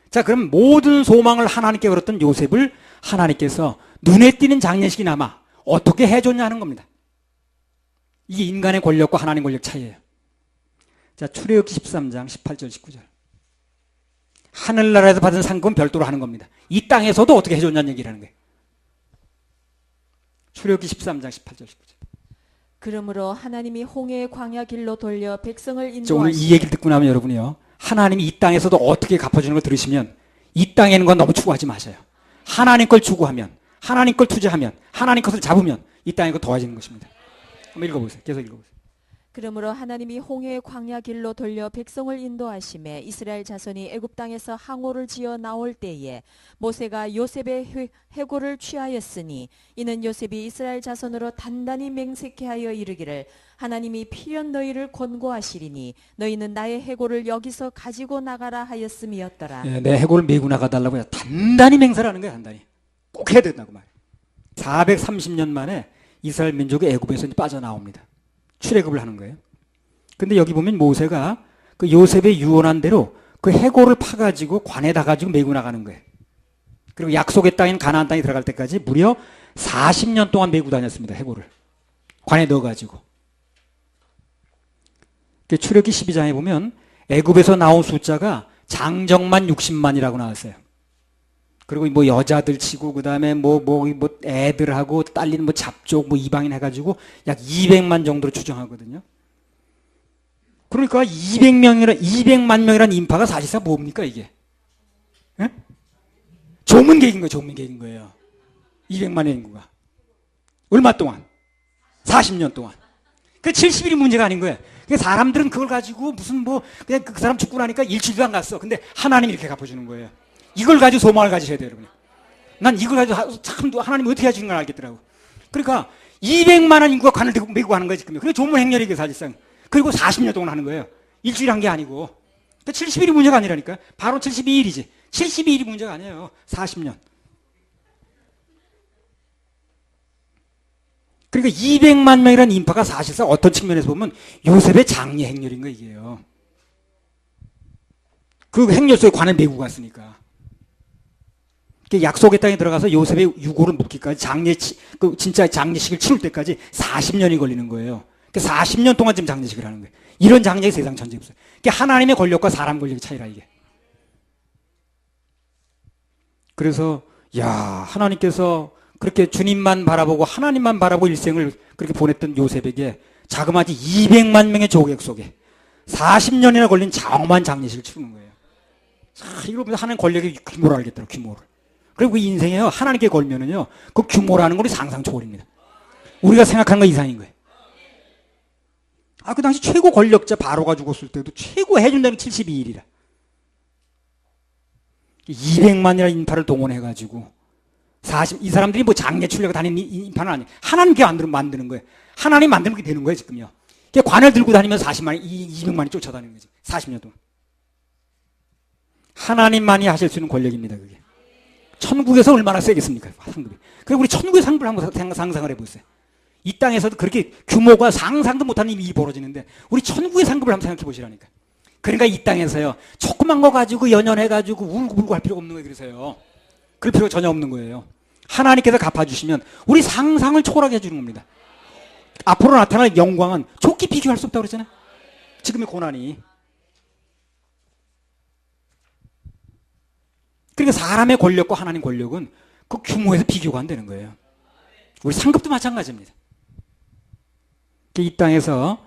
자, 그럼 모든 소망을 하나님께 걸었던 요셉을 하나님께서 눈에 띄는 장례식이나마 어떻게 해줬냐는 겁니다. 이게 인간의 권력과 하나님 권력 차이예요. 자, 출애굽기 13장 18절 19절. 하늘나라에서 받은 상급은 별도로 하는 겁니다. 이 땅에서도 어떻게 해줬냐는 얘기를 하는 거예요. 출애굽기 13장 18절 19절. 그러므로 하나님이 홍해의 광야 길로 돌려 백성을 오늘 이 인도하시고 얘기를 듣고 나면 여러분이요, 하나님이 이 땅에서도 어떻게 갚아주는 걸 들으시면 이 땅에 있는 건 너무 추구하지 마세요. 하나님 걸 추구하면, 하나님 걸 투자하면, 하나님 것을 잡으면 이 땅에 거 더해지는 것입니다. 한번 읽어보세요. 계속 읽어보세요. 그러므로 하나님이 홍해의 광야 길로 돌려 백성을 인도하심에 이스라엘 자손이 애굽 땅에서 항오를 지어 나올 때에 모세가 요셉의 해골을 취하였으니 이는 요셉이 이스라엘 자손으로 단단히 맹세케 하여 이르기를 하나님이 필연 너희를 권고하시리니 너희는 나의 해골을 여기서 가지고 나가라 하였음이었더라. 예, 내 해골을 메고 나가달라고 단단히 맹세를 하는 거예요. 단단히. 꼭 해야 된다고 말이에요. 430년 만에 이스라엘 민족이 애굽에서 빠져나옵니다. 출애굽을 하는 거예요. 근데 여기 보면 모세가 그 요셉의 유언한 대로 그 해골을 파가지고 관에다 가지고 메고 나가는 거예요. 그리고 약속의 땅인 가나안 땅에 들어갈 때까지 무려 40년 동안 메고 다녔습니다. 해골을. 관에 넣어가지고. 출애굽기 12장에 보면 애굽에서 나온 숫자가 장정만 60만이라고 나왔어요. 그리고 여자들 치고 그다음에 애들하고 딸린 잡족 이방인 해가지고 약 200만 정도로 추정하거든요. 그러니까 200만 명이라는 인파가 사실상 뭡니까 이게? 예? 조문객인 거예요. 조문객인 거예요. 200만의 인구가. 얼마 동안? 40년 동안. 그 70일이 문제가 아닌 거예요. 그러니까 사람들은 그걸 가지고 무슨 뭐 그냥 그 사람 죽고 나니까 일주일도 안 갔어. 근데 하나님이 이렇게 갚아주는 거예요. 이걸 가지고 소망을 가지셔야 돼요, 여러분. 난 이걸 가지고 참 하나님이 어떻게 하시는 걸 알겠더라고. 그러니까 200만 원 인구가 관을 메고 하는 거예요, 지금. 그게 조문 행렬이게 사실상. 그리고 40년 동안 하는 거예요. 일주일 한 게 아니고. 그러니까 70일이 문제가 아니라니까요. 바로 72일이지. 72일이 문제가 아니에요. 40년. 그러니까 200만 명이라는 인파가 사실상 어떤 측면에서 보면 요셉의 장례 행렬인 거 이게요. 그 행렬 속에 관을 메고 갔으니까. 약속의 땅에 들어가서 요셉의 유골을 묻기까지 진짜 장례식을 치를 때까지 40년이 걸리는 거예요. 40년 동안 지금 장례식을 하는 거예요. 이런 장례식이 세상 전체에 없어요. 하나님의 권력과 사람 권력의 차이라 이게. 그래서 야, 하나님께서 그렇게 주님만 바라보고 하나님만 바라보고 일생을 그렇게 보냈던 요셉에게 자그마치 200만 명의 조객 속에 40년이나 걸린 장엄한 장례식을 치르는 거예요. 이거 보면서 하나님 권력의 규모를 알겠더라고요. 규모를. 그리고 그 인생에요. 하나님께 걸면은요. 그 규모라는 건 상상 초월입니다. 우리가 생각하는 거 이상인 거예요. 그 당시 최고 권력자 바로가 죽었을 때도 최고 해준다는 게 72일이라. 200만이라는 인파를 동원해가지고 이 사람들이 뭐 장례 치려고 다니는 인파는 아니에요. 하나님께 만드는 거예요. 하나님 만드는 게 되는 거예요, 지금요. 관을 들고 다니면 200만이 쫓아다니는 거지. 40년 동안. 하나님만이 하실 수 있는 권력입니다, 그게. 천국에서 얼마나 세겠습니까, 상급이. 그리고 우리 천국의 상급을 한번 상상을 해보세요. 이 땅에서도 그렇게 규모가 상상도 못하는 일이 벌어지는데 우리 천국의 상급을 한번 생각해 보시라니까. 그러니까 이 땅에서요, 조그만 거 가지고 연연해가지고 울고불고 할 필요가 없는 거예요, 그래서요. 그럴 필요가 전혀 없는 거예요. 하나님께서 갚아주시면 우리 상상을 초월하게 해주는 겁니다. 앞으로 나타날 영광은 좋게 비교할 수 없다고 그랬잖아요. 지금의 고난이. 그러니까 사람의 권력과 하나님 권력은 그 규모에서 비교가 안 되는 거예요. 우리 상급도 마찬가지입니다. 이 땅에서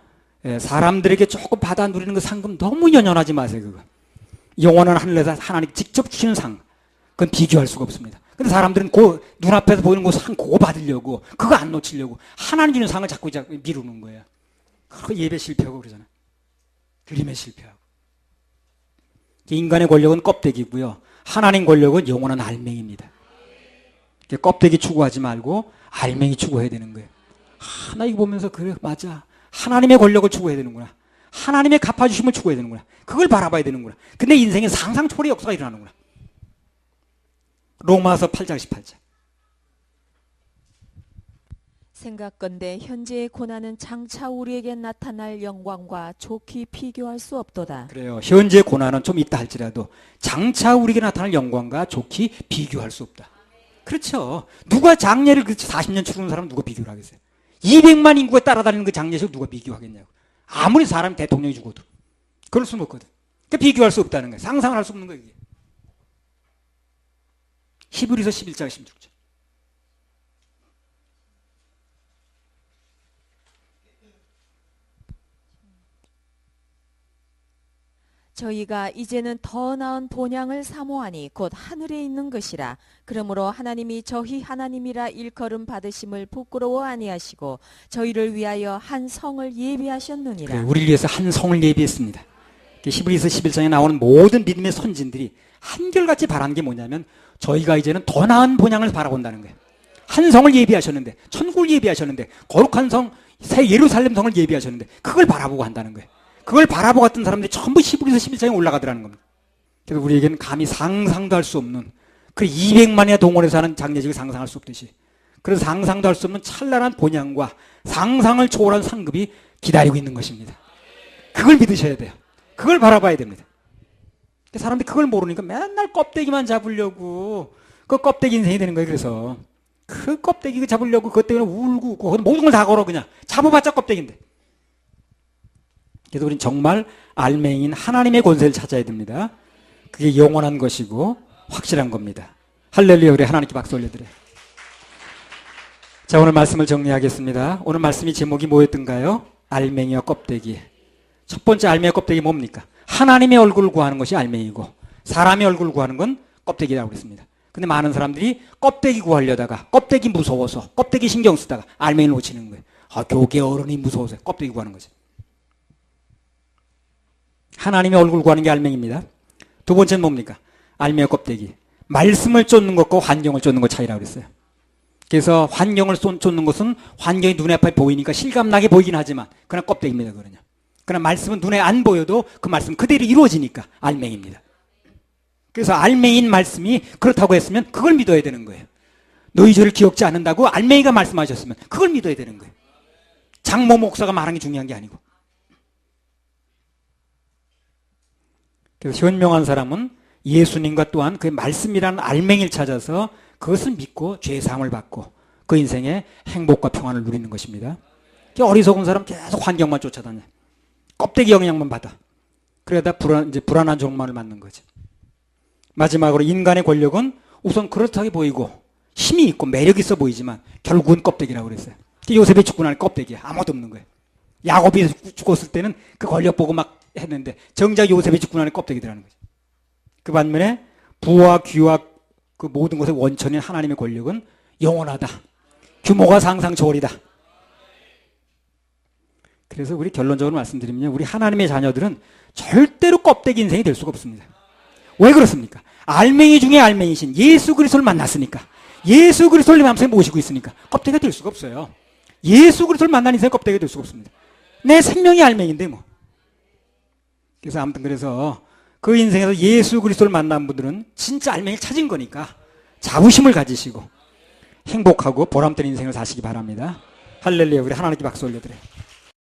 사람들에게 조금 받아 누리는 그 상급 너무 연연하지 마세요. 그거. 영원한 하늘에서 하나님 직접 주시는 상, 그건 비교할 수가 없습니다. 근데 사람들은 눈앞에서 보이는 그 상 그거 받으려고, 그거 안 놓치려고 하나님 주는 상을 자꾸 미루는 거예요. 그 예배 실패하고 그러잖아요. 드림에 실패하고. 인간의 권력은 껍데기고요. 하나님 권력은 영원한 알맹이입니다. 껍데기 추구하지 말고 알맹이 추구해야 되는 거예요. 나 이거 보면서 그래, 맞아. 하나님의 권력을 추구해야 되는구나. 하나님의 갚아주심을 추구해야 되는구나. 그걸 바라봐야 되는구나. 근데 인생에 상상 초월의 역사가 일어나는구나. 로마서 8장 18절. 생각건대 현재의 고난은 장차 우리에게 나타날 영광과 좋게 비교할 수 없도다. 그래요. 현재 고난은 좀 있다 할지라도 장차 우리에게 나타날 영광과 좋게 비교할 수 없다. 그렇죠. 누가 장례를 40년 치르는 사람 누가 비교를 하겠어요? 200만 인구가 따라다니는 그 장례식 누가 비교하겠냐고. 아무리 사람이 대통령이 죽어도. 그럴 수는 없거든. 그러니까 비교할 수 없다는 거예요. 상상을 할 수 없는 거예요. 이게. 히브리서 11장 16절. 저희가 이제는 더 나은 본향을 사모하니 곧 하늘에 있는 것이라. 그러므로 하나님이 저희 하나님이라 일컬음 받으심을 부끄러워 아니하시고 저희를 위하여 한 성을 예비하셨느니라. 그래, 우리를 위해서 한 성을 예비했습니다. 히브리서 11장에 나오는 모든 믿음의 선진들이 한결같이 바라는 게 뭐냐면 저희가 이제는 더 나은 본향을 바라본다는 거예요. 한 성을 예비하셨는데, 천국을 예비하셨는데, 거룩한 성, 새 예루살렘 성을 예비하셨는데 그걸 바라보고 한다는 거예요. 그걸 바라보고 갔던 사람들이 전부 히브리서 11장에 올라가더라는 겁니다. 그래서 우리에게는 감히 상상도 할 수 없는, 그 200만이나 동원해서 하는 장례식을 상상할 수 없듯이, 그래서 상상도 할 수 없는 찬란한 본향과 상상을 초월한 상급이 기다리고 있는 것입니다. 그걸 믿으셔야 돼요. 그걸 바라봐야 됩니다. 사람들이 그걸 모르니까 맨날 껍데기만 잡으려고, 그 껍데기 인생이 되는 거예요. 그래서 그 껍데기 잡으려고 그것 때문에 울고 웃고 모든 걸 다 걸어. 그냥 잡아봤자 껍데기인데. 그래서 우리는 정말 알맹이인 하나님의 권세를 찾아야 됩니다. 그게 영원한 것이고 확실한 겁니다. 할렐루야. 우리 하나님께 박수 올려드려요. 자, 오늘 말씀을 정리하겠습니다. 오늘 말씀이 제목이 뭐였던가요? 알맹이와 껍데기. 첫 번째 알맹이와 껍데기 뭡니까? 하나님의 얼굴을 구하는 것이 알맹이고 사람의 얼굴을 구하는 건 껍데기라고 그랬습니다. 근데 많은 사람들이 껍데기 구하려다가 껍데기 무서워서 껍데기 신경 쓰다가 알맹이를 놓치는 거예요. 교계 어른이 무서워서 껍데기 구하는 거죠. 하나님의 얼굴 구하는 게 알맹이입니다. 두 번째는 뭡니까? 알맹이 껍데기. 말씀을 쫓는 것과 환경을 쫓는 것 차이라고 그랬어요. 그래서 환경을 쫓는 것은 환경이 눈에 앞에 보이니까 실감나게 보이긴 하지만 그냥 껍데기입니다. 그러나 말씀은 눈에 안 보여도 그 말씀 그대로 이루어지니까 알맹이입니다. 그래서 알맹이인 말씀이 그렇다고 했으면 그걸 믿어야 되는 거예요. 너희 죄를 기억지 않는다고 알맹이가 말씀하셨으면 그걸 믿어야 되는 거예요. 장모 목사가 말하는 게 중요한 게 아니고. 그래서 현명한 사람은 예수님과 또한 그 말씀이라는 알맹이를 찾아서 그것을 믿고 죄사함을 받고 그 인생에 행복과 평안을 누리는 것입니다. 어리석은 사람 계속 환경만 쫓아다녀. 껍데기 영향만 받아. 그러다 불안한 종말을 맞는 거지. 마지막으로 인간의 권력은 우선 그렇다게 보이고 힘이 있고 매력 있어 보이지만 결국은 껍데기라고 그랬어요. 요셉이 죽고 나니 껍데기야. 아무것도 없는 거예요. 야곱이 죽었을 때는 그 권력 보고 막 했는데 정작 요셉이 죽고 나니 껍데기더라는 거죠. 그 반면에 부와 귀와 그 모든 것의 원천인 하나님의 권력은 영원하다. 규모가 상상 초월이다. 그래서 우리 결론적으로 말씀드리면 우리 하나님의 자녀들은 절대로 껍데기 인생이 될 수가 없습니다. 왜 그렇습니까? 알맹이 중에 알맹이신 예수 그리스도를 만났으니까. 예수 그리스도를 마음속에 모시고 있으니까 껍데기가 될 수가 없어요. 예수 그리스도를 만난 인생은 껍데기가 될 수가 없습니다. 내 생명이 알맹이인데 뭐. 그래서 아무튼 그래서 그 인생에서 예수 그리스도를 만난 분들은 진짜 알맹이를 찾은 거니까 자부심을 가지시고 행복하고 보람된 인생을 사시기 바랍니다. 할렐루야. 우리 하나님께 박수 올려드려요.